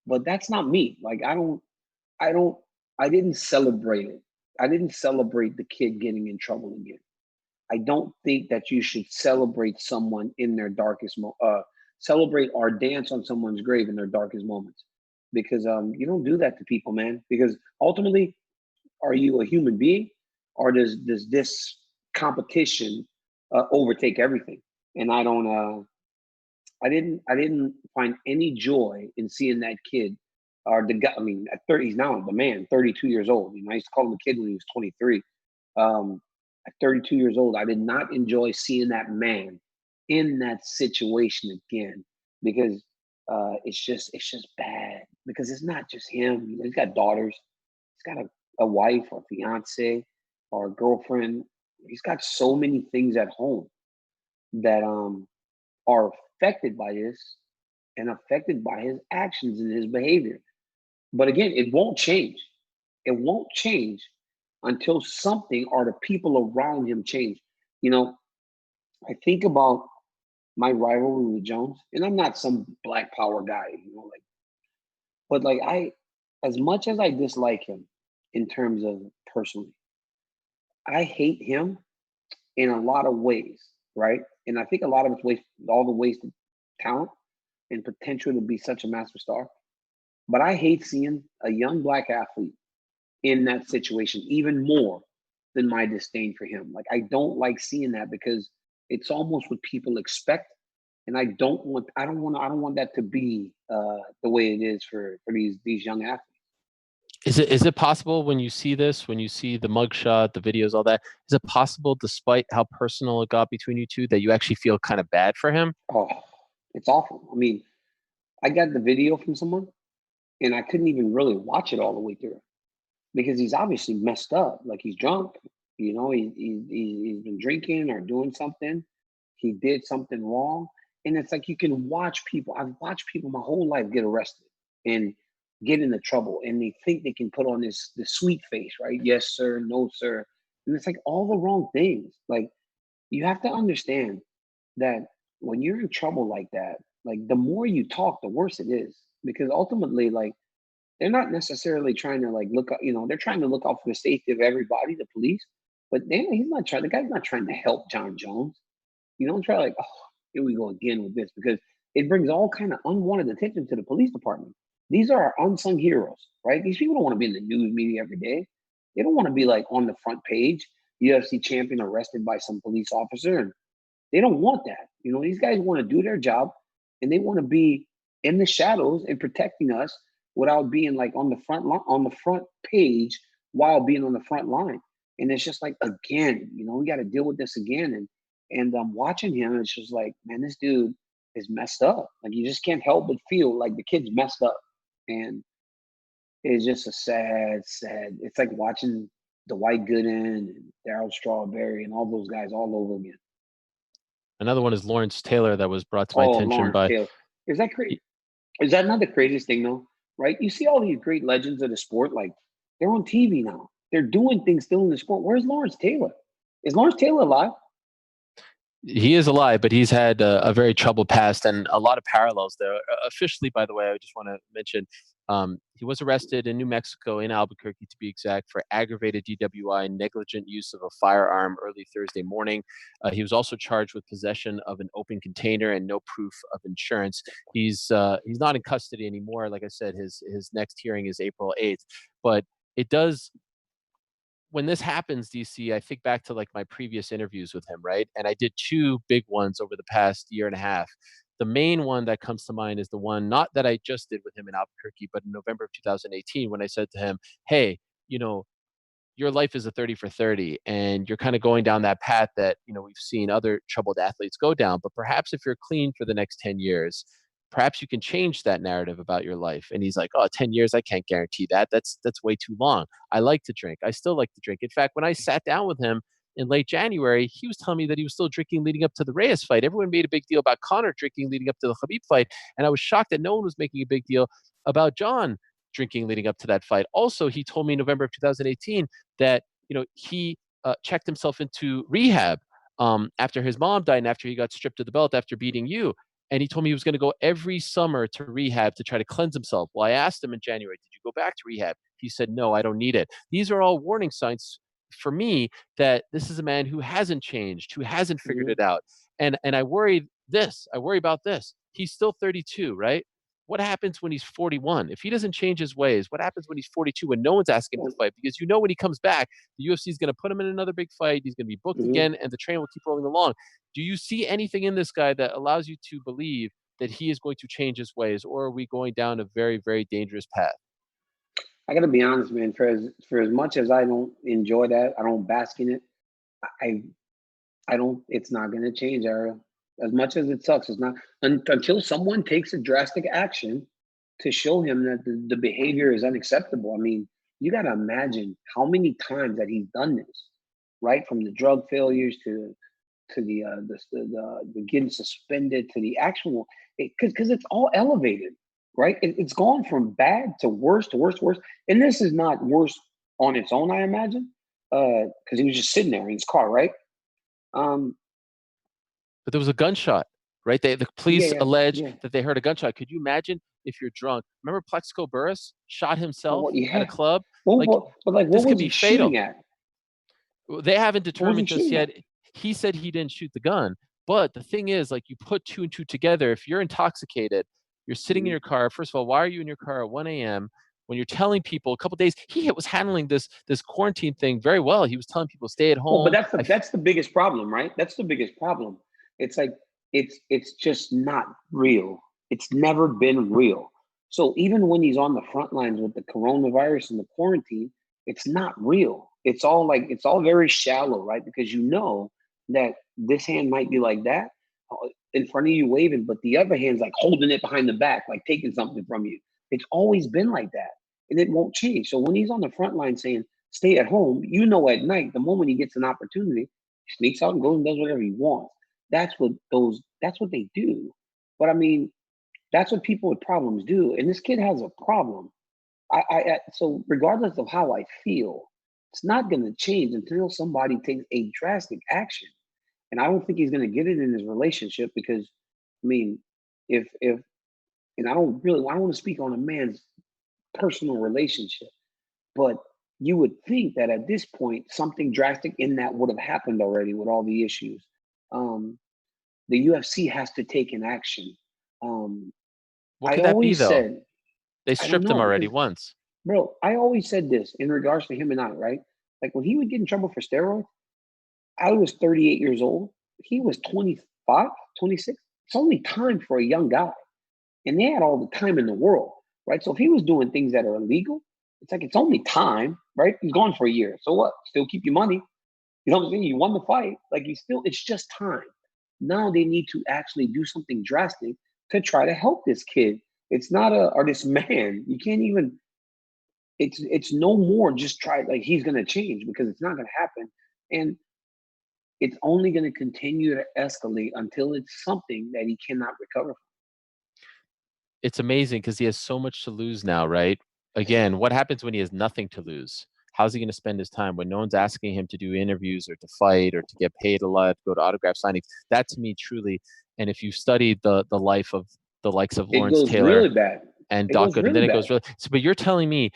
But that's not me. Like, I didn't celebrate it. I didn't celebrate the kid getting in trouble again. I don't think that you should celebrate someone in their darkest celebrate or dance on someone's grave in their darkest moments, because you don't do that to people, man. Because ultimately, are you a human being, or does this competition overtake everything? And I don't. I didn't find any joy in seeing that kid, or the guy. I mean, at 30, he's now the man, 32 years old. I used to call him a kid when he was 23. At 32 years old, I did not enjoy seeing that man in that situation again, because it's just bad, because it's not just him. He's got daughters, he's got a wife or fiance or a girlfriend. He's got so many things at home that are affected by this and affected by his actions and his behavior. But again, it won't change. It won't change until something or the people around him change. You know, I think about my rivalry with Jones, and I'm not some black power guy, but like as much as I dislike him in terms of personally, I hate him in a lot of ways, right? And I think a lot of it's all the wasted talent and potential to be such a master star. But I hate seeing a young black athlete in that situation even more than my disdain for him. Like, I don't like seeing that, because it's almost what people expect, and I don't want that to be the way it is for these young athletes. Is it possible, when you see this, when you see the mugshot, the videos, all that, is it possible, despite how personal it got between you two, that you actually feel kind of bad for him? Oh, it's awful. I mean, I got the video from someone, and I couldn't even really watch it all the way through, because he's obviously messed up. Like, he's drunk. He's been drinking or doing something. He did something wrong, and it's like, you can watch people. I've watched people my whole life get arrested and get into trouble, and they think they can put on this sweet face, right? Yes, sir. No, sir. And it's like all the wrong things. Like, you have to understand that when you're in trouble like that, like, the more you talk, the worse it is, because ultimately, like, they're not necessarily trying to, like, look up, they're trying to look out for the safety of everybody, the police, but the guy's not trying to help Jon Jones. You don't try, like, oh, here we go again with this, because it brings all kind of unwanted attention to the police department. These are our unsung heroes, right? These people don't want to be in the news media every day. They don't want to be, like, on the front page, UFC champion arrested by some police officer, and they don't want that. These guys want to do their job, and they want to be in the shadows and protecting us without being, like, on the front page while being on the front line. And it's just like, again, we got to deal with this again. And watching him, it's just like, man, this dude is messed up. Like, you just can't help but feel like the kid's messed up. And it's just a sad. It's like watching Dwight Gooden and Darryl Strawberry and all those guys all over again. Another one is Lawrence Taylor, that was brought to my attention Lawrence by. Taylor. Is that crazy? Is that not the craziest thing, though? Right? You see all these great legends of the sport, like, they're on TV now. They're doing things still in the sport. Where's Lawrence Taylor? Is Lawrence Taylor alive? He is alive, but he's had a very troubled past and a lot of parallels there. Officially, by the way, I just want to mention, he was arrested in New Mexico, in Albuquerque to be exact, for aggravated DWI, negligent use of a firearm, early Thursday morning. He was also charged with possession of an open container and no proof of insurance. He's not in custody anymore. Like I said, his next hearing is April 8th. But it does, when this happens, DC, I think back to, like, my previous interviews with him, right? And I did two big ones over the past year and a half. The main one that comes to mind is the one, not that I just did with him in Albuquerque, but in November of 2018, when I said to him, hey, your life is a 30 for 30, and you're kind of going down that path that, we've seen other troubled athletes go down. But perhaps if you're clean for the next 10 years, perhaps you can change that narrative about your life. And he's like, oh, 10 years, I can't guarantee that. That's way too long. I like to drink. I still like to drink. In fact, when I sat down with him in late January, he was telling me that he was still drinking leading up to the Reyes fight. Everyone made a big deal about Conor drinking leading up to the Khabib fight. And I was shocked that no one was making a big deal about Jon drinking leading up to that fight. Also, he told me in November of 2018 that, he checked himself into rehab after his mom died and after he got stripped of the belt after beating you. And he told me he was going to go every summer to rehab to try to cleanse himself. Well, I asked him in January, did you go back to rehab? He said, no, I don't need it. These are all warning signs for me that this is a man who hasn't changed, who hasn't figured it out. And I worry about this. he's still 32, right? What happens when he's 41? If he doesn't change his ways, what happens when he's 42 when no one's asking him to fight? Because when he comes back, the UFC is going to put him in another big fight. He's going to be booked again, and the train will keep rolling along. Do you see anything in this guy that allows you to believe that he is going to change his ways, or are we going down a very, very dangerous path? I got to be honest, man. For as much as I don't enjoy that, I don't bask in it. I don't. It's not going to change, Ariel. As much as it sucks, it's not until someone takes a drastic action to show him that the behavior is unacceptable. I mean, you got to imagine how many times that he's done this, right? From the drug failures to the getting suspended to the actual, because it's all elevated, right? It's gone from bad to worse to worse to worse. And this is not worse on its own, I imagine, because he was just sitting there in his car, right? But there was a gunshot, right? The police allege that they heard a gunshot. Could you imagine if you're drunk? Remember Plexico Burress shot himself at a club? What was he shooting at? They haven't determined just yet. He said he didn't shoot the gun. But the thing is, you put two and two together. If you're intoxicated, you're sitting in your car. First of all, why are you in your car at 1 a.m.? When you're telling people a couple of days, he was handling this quarantine thing very well. He was telling people stay at home. Well, but that's the biggest problem, right? That's the biggest problem. It's like it's just not real. It's never been real. So even when he's on the front lines with the coronavirus and the quarantine, it's not real. It's all very shallow, right? Because you know that this hand might be like that in front of you waving, but the other hand's like holding it behind the back, like taking something from you. It's always been like that, and it won't change. So when he's on the front line saying stay at home, at night, the moment he gets an opportunity, he sneaks out and goes and does whatever he wants. That's what they do. But I mean, that's what people with problems do. And this kid has a problem. So regardless of how I feel, it's not going to change until somebody takes a drastic action. And I don't think he's going to get it in his relationship because, I mean, and I don't want to speak on a man's personal relationship, but you would think that at this point, something drastic in that would have happened already with all the issues. The UFC has to take an action. What could that be, though? They stripped him already once. Bro, I always said this in regards to him and I, right? Like when he would get in trouble for steroids, I was 38 years old. He was 25, 26. It's only time for a young guy. And they had all the time in the world, right? So if he was doing things that are illegal, it's only time, right? He's gone for a year. So what? Still keep your money. You know what I'm saying? You won the fight. It's just time. Now they need to actually do something drastic to try to help this kid. It's not or this man. You can't even, it's no more just try, he's going to change because it's not going to happen. And it's only going to continue to escalate until it's something that he cannot recover from. It's amazing because he has so much to lose now, right? Again, what happens when he has nothing to lose? How's he going to spend his time when no one's asking him to do interviews or to fight or to get paid a lot, go to autograph signings? That to me truly, and if you studied the life of the likes of Lawrence Taylor really bad. and Doc Good, and then it goes really. So, but you're telling me,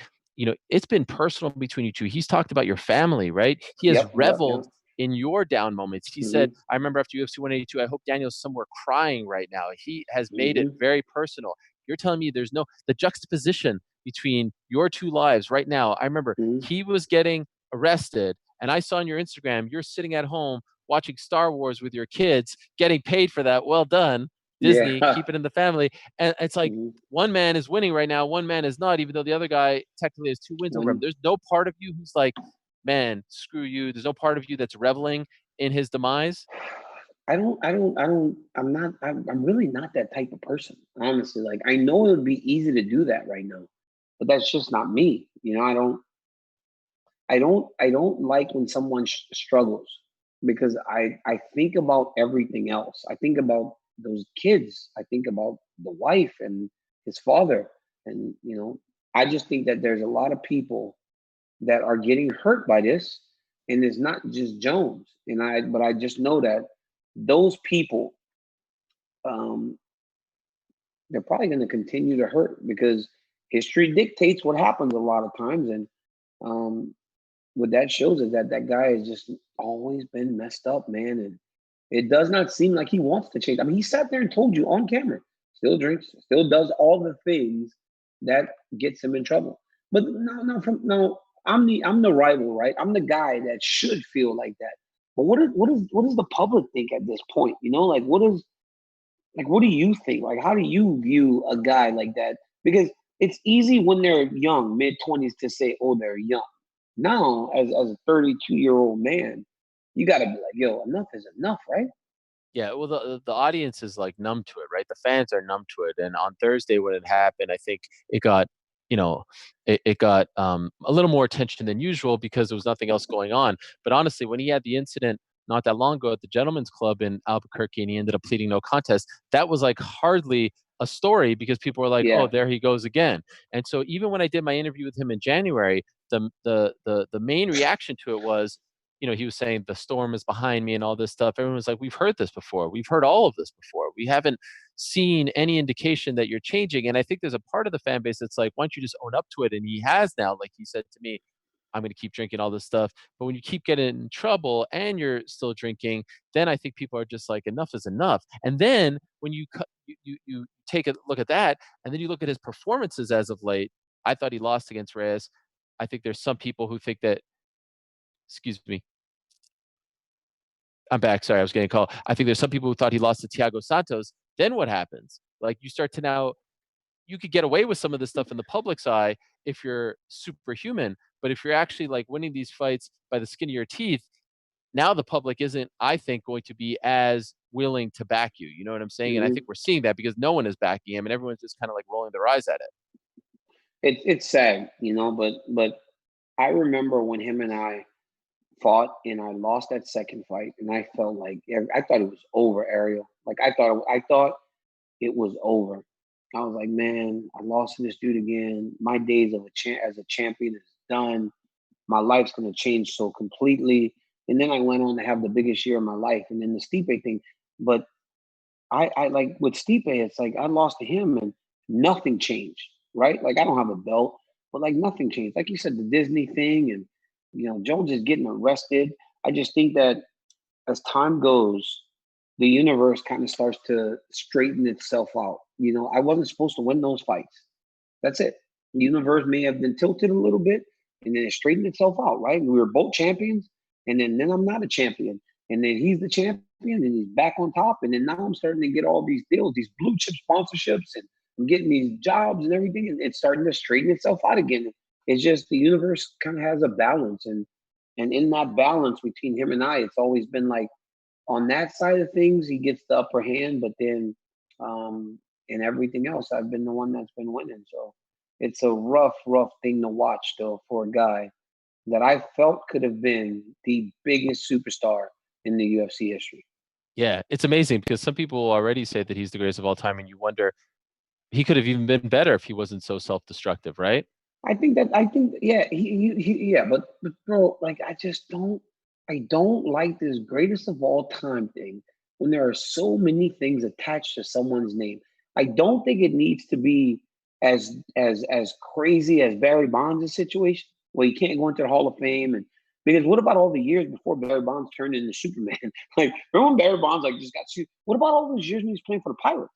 it's been personal between you two. He's talked about your family, right? He has reveled in your down moments. He said, I remember after UFC 182, I hope Daniel's somewhere crying right now. He has made it very personal. You're telling me there's the juxtaposition between your two lives right now. I remember he was getting arrested, and I saw on your Instagram, you're sitting at home watching Star Wars with your kids, getting paid for that. Well done, Disney, keep it in the family. And it's like one man is winning right now, one man is not, even though the other guy technically has 2 wins over him. There's no part of you who's like, man, screw you. There's no part of you that's reveling in his demise. I'm really not that type of person, honestly. I know it would be easy to do that right now, but that's just not me. I don't like when someone struggles because I think about everything else. I think about those kids. I think about the wife and his father. And, I just think that there's a lot of people that are getting hurt by this. And it's not just Jones. But I just know that those people, they're probably going to continue to hurt because history dictates what happens a lot of times. And what that shows is that guy has just always been messed up, man. And it does not seem like he wants to change. I mean, he sat there and told you on camera, still drinks, still does all the things that gets him in trouble. But no, I'm the rival, right? I'm the guy that should feel like that. But what does the public think at this point? You know, like what do you think? Like, how do you view a guy like that? Because it's easy when they're young, mid-20s, to say, oh, they're young. Now, as a 32-year-old man, you got to be like, yo, enough is enough, right? Yeah, well, the audience is like numb to it, right? The fans are numb to it. And on Thursday when it happened, I think it got, you know, it got a little more attention than usual because there was nothing else going on. But honestly, when he had the incident not that long ago at the Gentlemen's Club in Albuquerque and he ended up pleading no contest, that was like hardly a story because people were like, Yeah. oh, there he goes again. And so even when I did my interview with him in January, the main reaction to it was, he was saying the storm is behind me and all this stuff. Everyone was like, we've heard this before. We've heard all of this before. We haven't seen any indication that you're changing. And I think there's a part of the fan base that's like, why don't you just own up to it? And he has now, like he said to me, I'm going to keep drinking all this stuff. But when you keep getting in trouble and you're still drinking, then I think people are just like, enough is enough. And then when you take a look at that, and then you look at his performances as of late, I thought he lost against Reyes. I think there's some people who think that, excuse me, I'm back. Sorry, I was getting a call. I think there's some people who thought he lost to Thiago Santos. Then what happens? Like you start to now, you could get away with some of this stuff in the public's eye if you're superhuman. But if you're actually like winning these fights by the skin of your teeth, now the public isn't, I think, going to be as willing to back you. You know what I'm saying? And I Mm-hmm. think we're seeing that because no one is backing him and everyone's just kind of like rolling their eyes at it. It's sad, but I remember when him and I fought and I lost that second fight and I felt like I thought it was over, Ariel. Like I thought it was over. I was like, man, I lost to this dude again. My days as a champion is done. My life's gonna change so completely. And then I went on to have the biggest year of my life. And then the Stipe thing. But I like with Stipe, it's like I lost to him and nothing changed, right? Like I don't have a belt, but like nothing changed. Like you said, the Disney thing and Jones is getting arrested. I just think that as time goes, the universe kind of starts to straighten itself out. I wasn't supposed to win those fights. That's it. The universe may have been tilted a little bit, and then it straightened itself out, right? We were both champions, and then I'm not a champion. And then he's the champion, and he's back on top. And then now I'm starting to get all these deals, these blue chip sponsorships, and I'm getting these jobs and everything, and it's starting to straighten itself out again. It's just the universe kind of has a balance, and in that balance between him and I, it's always been like on that side of things, he gets the upper hand, but then in everything else, I've been the one that's been winning. So it's a rough thing to watch, though, for a guy that I felt could have been the biggest superstar in the UFC history. Yeah, it's amazing because some people already say that he's the greatest of all time, and you wonder he could have even been better if he wasn't so self-destructive, right? I think, yeah, yeah, but bro, like I don't like this greatest of all time thing when there are so many things attached to someone's name. I don't think it needs to be as crazy as Barry Bonds' situation where you can't go into the Hall of Fame because what about all the years before Barry Bonds turned into Superman? Like remember when Barry Bonds like just got sued? What about all those years when he was playing for the Pirates?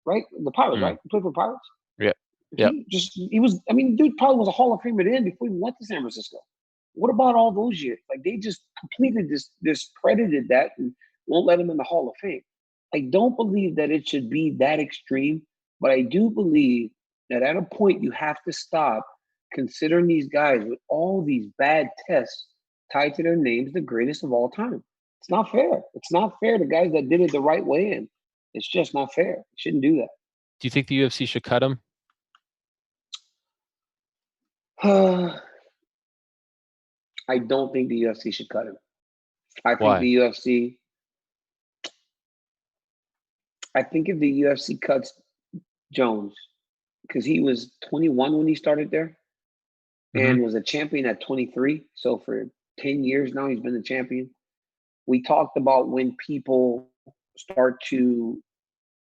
Right? The Pirates, right? He played for the Pirates? Yeah. Yeah. He was, I mean, dude probably was a Hall of Famer then before he went to San Francisco. What about all those years? Like they just completely discredited that and won't let him in the Hall of Fame. I don't believe that it should be that extreme, but I do believe that at a point you have to stop considering these guys with all these bad tests tied to their names the greatest of all time. It's not fair. It's not fair to guys that did it the right way, and it's just not fair. You shouldn't do that. Do you think the UFC should cut him? I don't think the UFC should cut him. I think Why? the UFC. I think if the UFC cuts Jones, because he was 21 when he started there, and was a champion at 23. So for 10 years now, he's been the champion. We talked about when people start to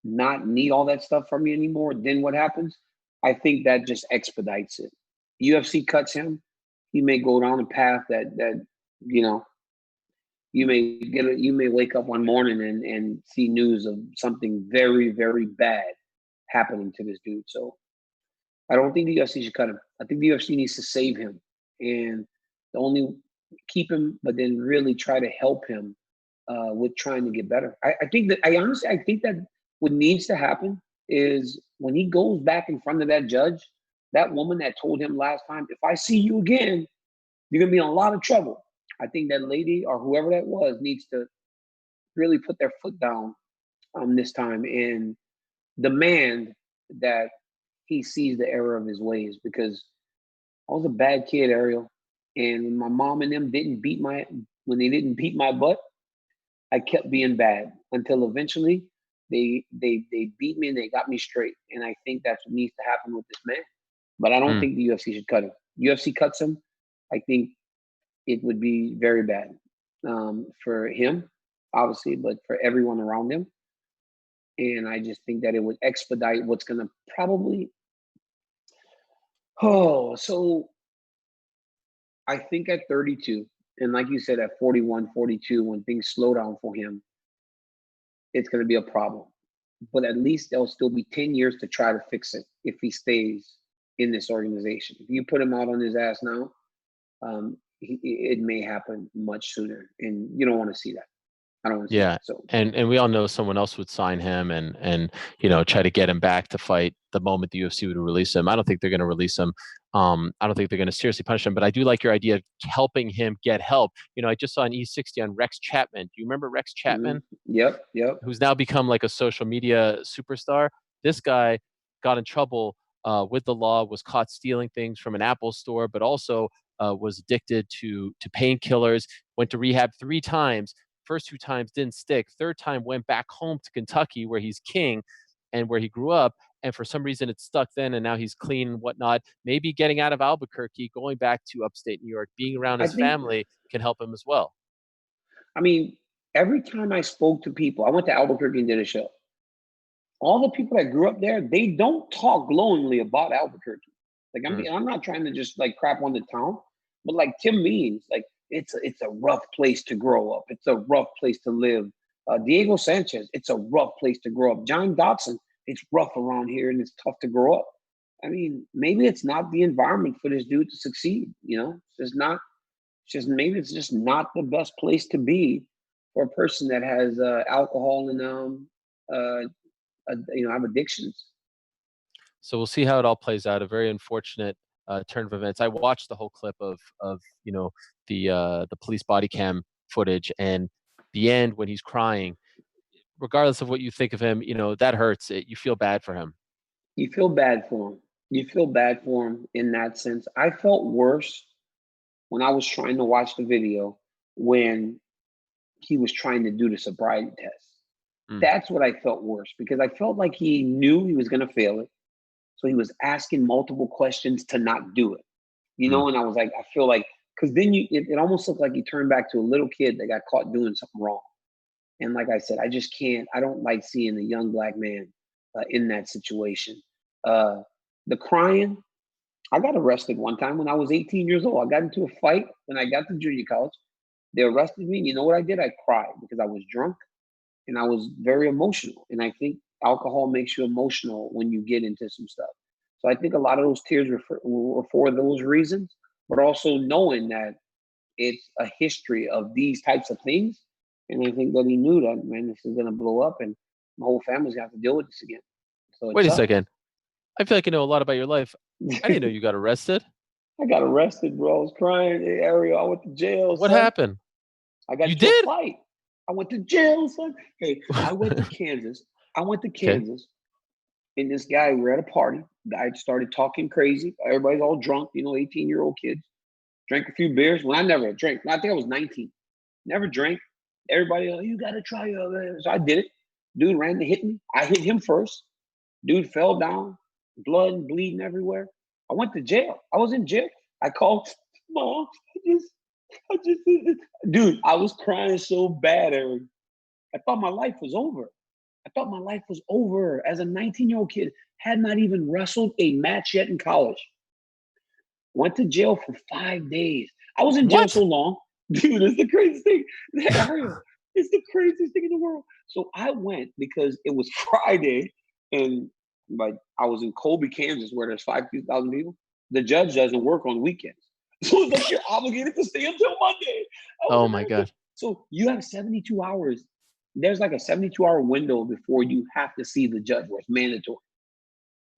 not need all that stuff from you anymore, then what happens? I think that just expedites it. UFC cuts him, he may go down a path that you may wake up one morning and see news of something very, very bad happening to this dude. So I don't think the UFC should cut him. I think the UFC needs to save him and only keep him, but then really try to help him with trying to get better. I think that what needs to happen is when he goes back in front of that judge, that woman that told him last time, if I see you again, you're going to be in a lot of trouble. I think that lady or whoever that was needs to really put their foot down this time and demand that he sees the error of his ways, because I was a bad kid, Ariel. And when my mom and them didn't beat my butt, I kept being bad until eventually they beat me and they got me straight. And I think that's what needs to happen with this man. But I don't think the UFC should cut him. UFC cuts him, I think it would be very bad for him, obviously, but for everyone around him. And I just think that it would expedite what's going to probably. So I think at 32, and like you said, at 41, 42, when things slow down for him, it's going to be a problem. But at least there'll still be 10 years to try to fix it if he stays in this organization. If you put him out on his ass now, it may happen much sooner. And you don't want to see that. I don't want to see that. So. And we all know someone else would sign him and try to get him back to fight the moment the UFC would release him. I don't think they're going to release him. I don't think they're going to seriously punish him, but I do like your idea of helping him get help. I just saw an E60 on Rex Chapman. Do you remember Rex Chapman? Yep. Who's now become like a social media superstar. This guy got in trouble with the law, was caught stealing things from an Apple store, but also was addicted to painkillers, went to rehab 3 times. First 2 times didn't stick. Third time went back home to Kentucky where he's king and where he grew up. And for some reason it stuck then, and now he's clean and whatnot. Maybe getting out of Albuquerque, going back to upstate New York, being around his family can help him as well. I mean, every time I spoke to people, I went to Albuquerque and did a show. All the people that grew up there, they don't talk glowingly about Albuquerque. Like, I'm not trying to just like crap on the town, but like Tim Means, like, it's a rough place to grow up. It's a rough place to live. Diego Sanchez, it's a rough place to grow up. John Dotson, it's rough around here and it's tough to grow up. I mean, maybe it's not the environment for this dude to succeed. Maybe it's just not the best place to be for a person that has alcohol and have addictions. So we'll see how it all plays out. A very unfortunate turn of events. I watched the whole clip of the police body cam footage, and the end when he's crying. Regardless of what you think of him, that hurts. You feel bad for him. You feel bad for him. You feel bad for him in that sense. I felt worse when I was trying to watch the video when he was trying to do the sobriety test. That's what I felt worse, because I felt like he knew he was going to fail it. So he was asking multiple questions to not do it, and I was like, I feel like, because then it almost looked like he turned back to a little kid that got caught doing something wrong. And like I said, I don't like seeing a young black man in that situation. The crying, I got arrested one time when I was 18 years old. I got into a fight when I got to junior college. They arrested me. And you know what I did? I cried because I was drunk and I was very emotional. And I think alcohol makes you emotional when you get into some stuff. So I think a lot of those tears were for those reasons, but also knowing that it's a history of these types of things. And I think that he knew that, man, this is going to blow up and my whole family's going to have to deal with this again. So wait a second. I feel like I know a lot about your life. I didn't know you got arrested. I got arrested, bro. I was crying. Hey, Ariel, I went to jail. What happened? I got into a fight. I went to jail, son. Hey, I went to Kansas. And this guy, we were at a party. Guy started talking crazy. Everybody's all drunk, 18-year-old kids. Drank a few beers. Well, I never drank. I think I was 19. Never drank. Everybody, you got to try it. So I did it. Dude ran to hit me. I hit him first. Dude fell down. Blood and bleeding everywhere. I went to jail. I was in jail. I called Mom. Dude, I was crying so bad, Eric. I thought my life was over. As a 19-year-old kid, had not even wrestled a match yet in college. Went to jail for 5 days. I was in jail so long. Dude, it's the craziest thing. It's the craziest thing in the world. So I went because it was Friday and Like I was in Colby, Kansas, where there's 5,000 people. The judge doesn't work on weekends. So it's like you're obligated to stay until Monday. Oh my God. So you have 72 hours. There's like a 72-hour window before you have to see the judge, where it's mandatory.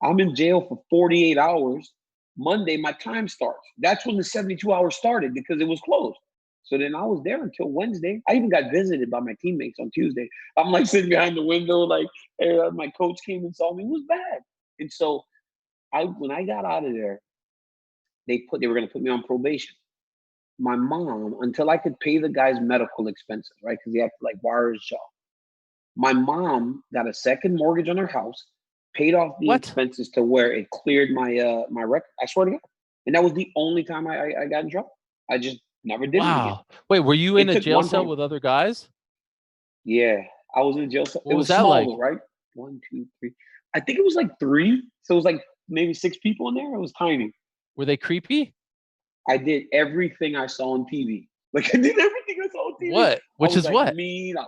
I'm in jail for 48 hours. Monday, my time starts. That's when the 72 hours started because it was closed. So then I was there until Wednesday. I even got visited by my teammates on Tuesday. I'm like sitting behind the window, like, hey, my coach came and saw me. It was bad. And so when I got out of there, they were going to put me on probation. My mom, until I could pay the guy's medical expenses, right? Because he had to like wire his jaw. My mom got a second mortgage on her house, paid off the expenses to where it cleared my my record. I swear to God. And that was the only time I got in trouble. I just never did it again. Wait, were you in a jail cell with other guys? Yeah, I was in a jail cell. What was that like? Right? 1, 2, 3. I think it was like 3. So it was like maybe 6 people in there. It was tiny. Were they creepy? I did everything I saw on TV. Like I did everything I saw on TV. What? Which is like what? Mean. I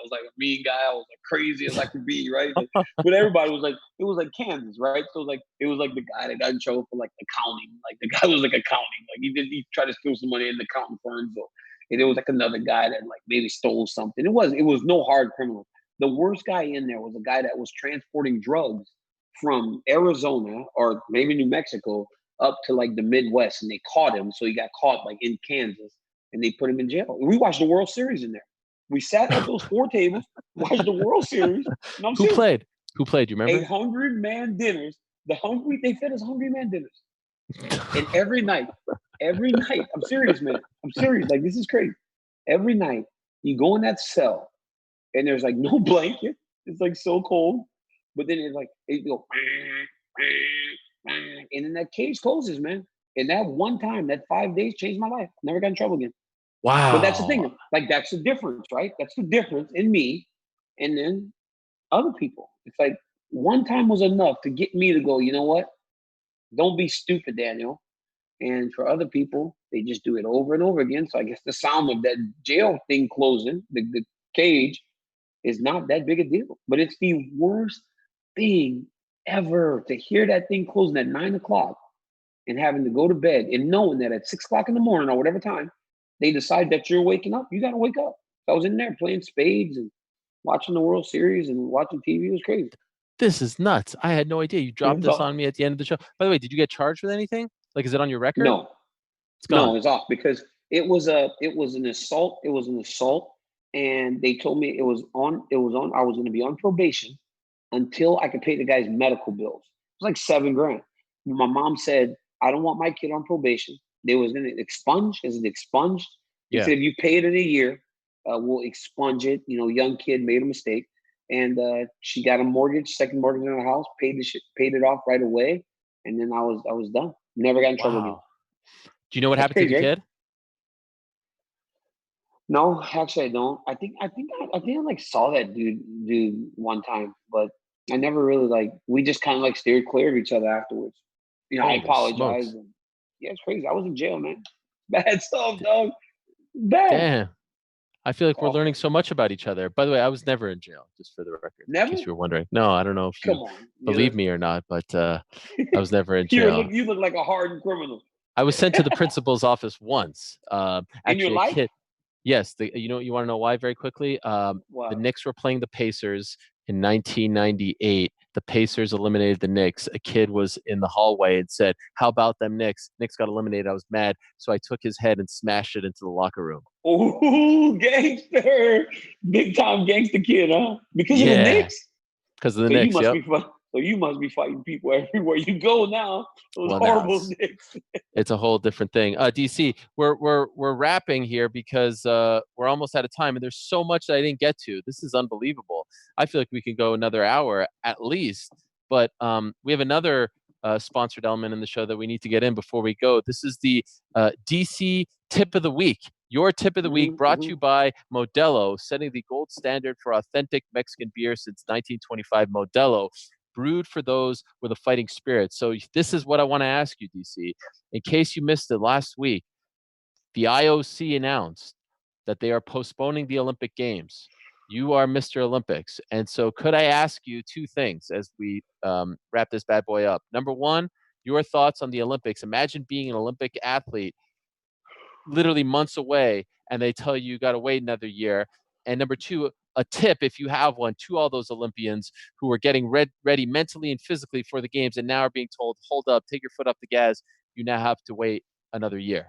was like a mean guy. I was like crazy as I could be, right? But everybody was like, it was like Kansas, right? So it was like the guy that got in trouble for like accounting. Like the guy was like accounting. Like he tried to steal some money in the accounting firm. So and there was like another guy that like maybe stole something. It was no hard criminal. The worst guy in there was a guy that was transporting drugs from Arizona or maybe New Mexico up to like the Midwest, and they caught him. So he got caught like in Kansas, and they put him in jail. We watched the World Series in there. We sat at those 4 tables, watched the World Series. Who played? Who played? You remember? 100-man dinners. They fed us 100-man dinners. And every night, I'm serious, man. I'm serious. Like, this is crazy. Every night, you go in that cell, and there's like no blanket. It's like so cold. But then it's like, it go, and then that cage closes, man. And that one time, that 5 days changed my life. Never got in trouble again. Wow. But that's the thing. Like, that's the difference, right? That's the difference in me and then other people. It's like one time was enough to get me to go, you know what? Don't be stupid, Daniel. And for other people, they just do it over and over again. So I guess the sound of that jail thing closing, the cage, is not that big a deal. But it's the worst thing ever to hear that thing closing at 9 o'clock and having to go to bed and knowing that at 6 o'clock in the morning or whatever time they decide that you're waking up, you got to wake up. So I was in there playing spades and watching the World Series and watching TV. It was crazy. This is nuts. I had no idea. You dropped this on me at the end of the show. By the way, did you get charged with anything? Like, is it on your record? No. It's gone. No, it's off because it was an assault. It was an assault. And they told me I was going to be on probation until I could pay the guy's medical bills. It was like $7,000. My mom said, I don't want my kid on probation. They was going to expunge. Is it expunged? He said, if you pay it in a year, we'll expunge it. You know, young kid made a mistake. And she got a mortgage, second mortgage on her house, paid it off right away. And then I was done. Never got in trouble again. Do you know what happened to the kid? No, actually I don't. I think I like saw that dude one time, but I never really we just kind of like steered clear of each other afterwards. You know, I apologized. And, yeah, it's crazy. I was in jail, man. Bad stuff, dog. Bad. Damn. I feel like we're learning so much about each other. By the way, I was never in jail, just for the record. Never? In case you were wondering. No, I don't know if you believe me or not, but I was never in jail. You look like a hardened criminal. I was sent to the principal's office once. In your life? Yes. You want to know why very quickly? The Knicks were playing the Pacers in 1998. The Pacers eliminated the Knicks. A kid was in the hallway and said, how about them Knicks? Knicks got eliminated. I was mad. So I took his head and smashed it into the locker room. Oh, gangster. Big time gangster kid, huh? Because of the Knicks? Because of the Knicks, So you must be fighting people everywhere you go now. Those horrible Knicks. It's a whole different thing. DC, we're wrapping here because we're almost out of time, and there's so much that I didn't get to. This is unbelievable. I feel like we can go another hour at least, but we have another sponsored element in the show that we need to get in before we go. This is the DC Tip of the Week. Your tip of the week brought to you by Modelo, setting the gold standard for authentic Mexican beer since 1925. Modelo, brewed for those with a fighting spirit. So this is what I want to ask you, DC. In case you missed it last week, the IOC announced that they are postponing the Olympic Games. You are Mr. Olympics. And so could I ask you two things as we wrap this bad boy up? Number one, your thoughts on the Olympics. Imagine being an Olympic athlete literally months away, and they tell you got to wait another year. And number two, a tip, if you have one, to all those Olympians who are getting ready mentally and physically for the games and now are being told, hold up, take your foot off the gas. You now have to wait another year.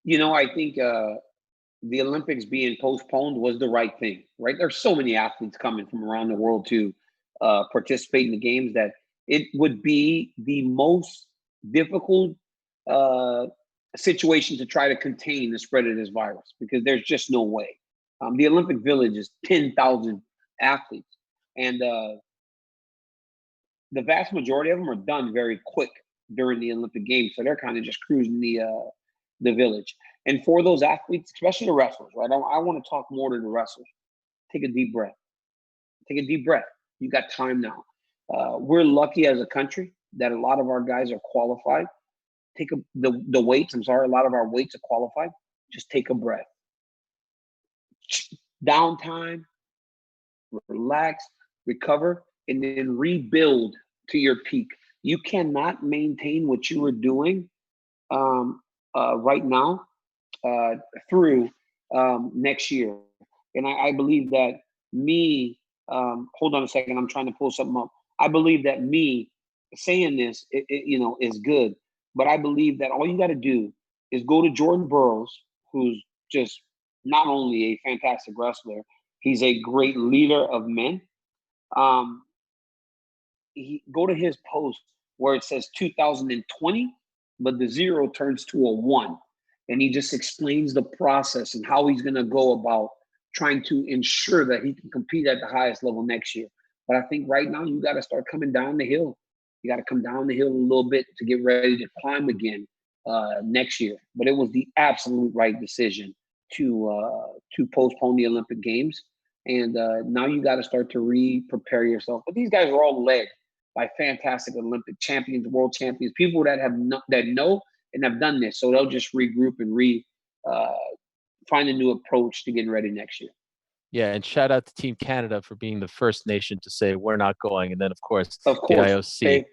I think the Olympics being postponed was the right thing, right? There's so many athletes coming from around the world to participate in the games that it would be the most difficult situation to try to contain the spread of this virus, because there's just no way. The Olympic Village is 10,000 athletes, and the vast majority of them are done very quick during the Olympic Games, so they're kind of just cruising the village. And for those athletes, especially the wrestlers, right? I want to talk more to the wrestlers. Take a deep breath. Take a deep breath. You got time now. We're lucky as a country that a lot of our guys are qualified. The weights. I'm sorry, a lot of our weights are qualified. Just take a breath. Downtime. Relax. Recover, and then rebuild to your peak. You cannot maintain what you are doing right now through next year. And I believe that hold on a second, I'm trying to pull something up. I believe that me saying this, is good. But I believe that all you got to do is go to Jordan Burroughs, who's just not only a fantastic wrestler, he's a great leader of men. Go to his post where it says 2020, but the 0 turns to a 1. And he just explains the process and how he's going to go about trying to ensure that he can compete at the highest level next year. But I think right now you got to start coming down the hill. You got to come down the hill a little bit to get ready to climb again next year. But it was the absolute right decision to postpone the Olympic Games. And now you got to start to prepare yourself. But these guys are all led by fantastic Olympic champions, world champions, people that know and have done this. So they'll just regroup and find a new approach to getting ready next year. Yeah, and shout out to Team Canada for being the first nation to say we're not going, and then of course the IOC.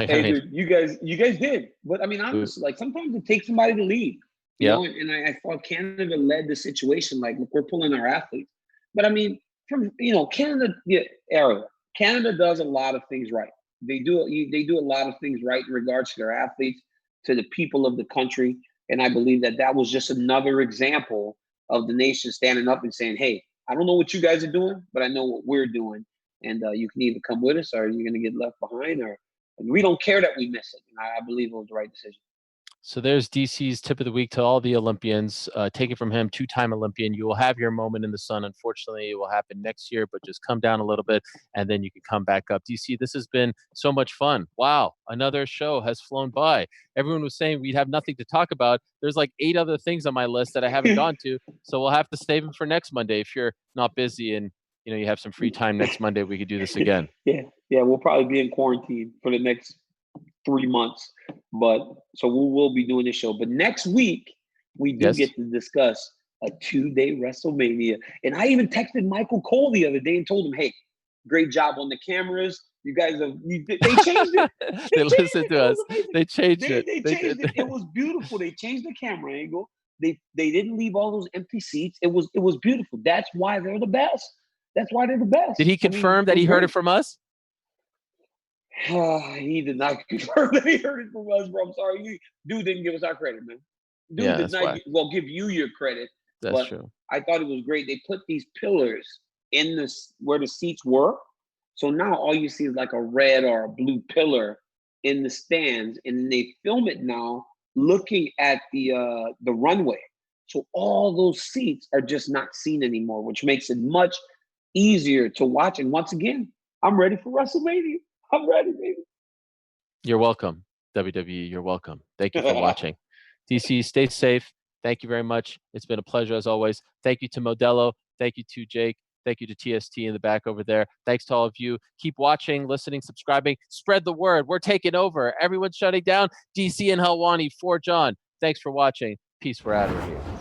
Dude, you guys did. But I mean, honestly, like sometimes it takes somebody to lead. You know, and I thought Canada led the situation. Like, look, we're pulling our athletes. But I mean, Canada, Ariel, Canada does a lot of things right. They do a lot of things right in regards to their athletes, to the people of the country. And I believe that was just another example of the nation standing up and saying, hey, I don't know what you guys are doing, but I know what we're doing. And you can either come with us or you're going to get left behind, and we don't care that we miss it. And I believe it was the right decision. So there's DC's tip of the week to all the Olympians. Take it from him, 2-time Olympian. You will have your moment in the sun. Unfortunately, it will happen next year, but just come down a little bit, and then you can come back up. DC, this has been so much fun. Wow, another show has flown by. Everyone was saying we'd have nothing to talk about. There's like 8 other things on my list that I haven't gone to, so we'll have to save them for next Monday. If you're not busy and you have some free time next Monday, we could do this again. Yeah, we'll probably be in quarantine for the next 3 months, but so we will be doing this show. But next week we do get to discuss a 2-day WrestleMania, and I even texted Michael Cole the other day and told him, "Hey, great job on the cameras. You guys they changed it. They listened to us. They changed it. They changed it. It was beautiful. They changed the camera angle. They didn't leave all those empty seats. It was beautiful. That's why they're the best. That's why they're the best." Did he confirm that he heard it from us? He did not confirm that he heard it from us, bro. I'm sorry. Dude didn't give us our credit, man. Dude did not give you your credit. That's true. I thought it was great. They put these pillars in where the seats were. So now all you see is like a red or a blue pillar in the stands, and they film it now looking at the runway. So all those seats are just not seen anymore, which makes it much easier to watch. And once again, I'm ready for WrestleMania. I'm ready, baby. You're welcome, WWE. You're welcome. Thank you for watching. DC, stay safe. Thank you very much. It's been a pleasure as always. Thank you to Modelo. Thank you to Jake. Thank you to TST in the back over there. Thanks to all of you. Keep watching, listening, subscribing. Spread the word. We're taking over. Everyone's shutting down. DC and Helwani for Jon. Thanks for watching. Peace. We're out of here.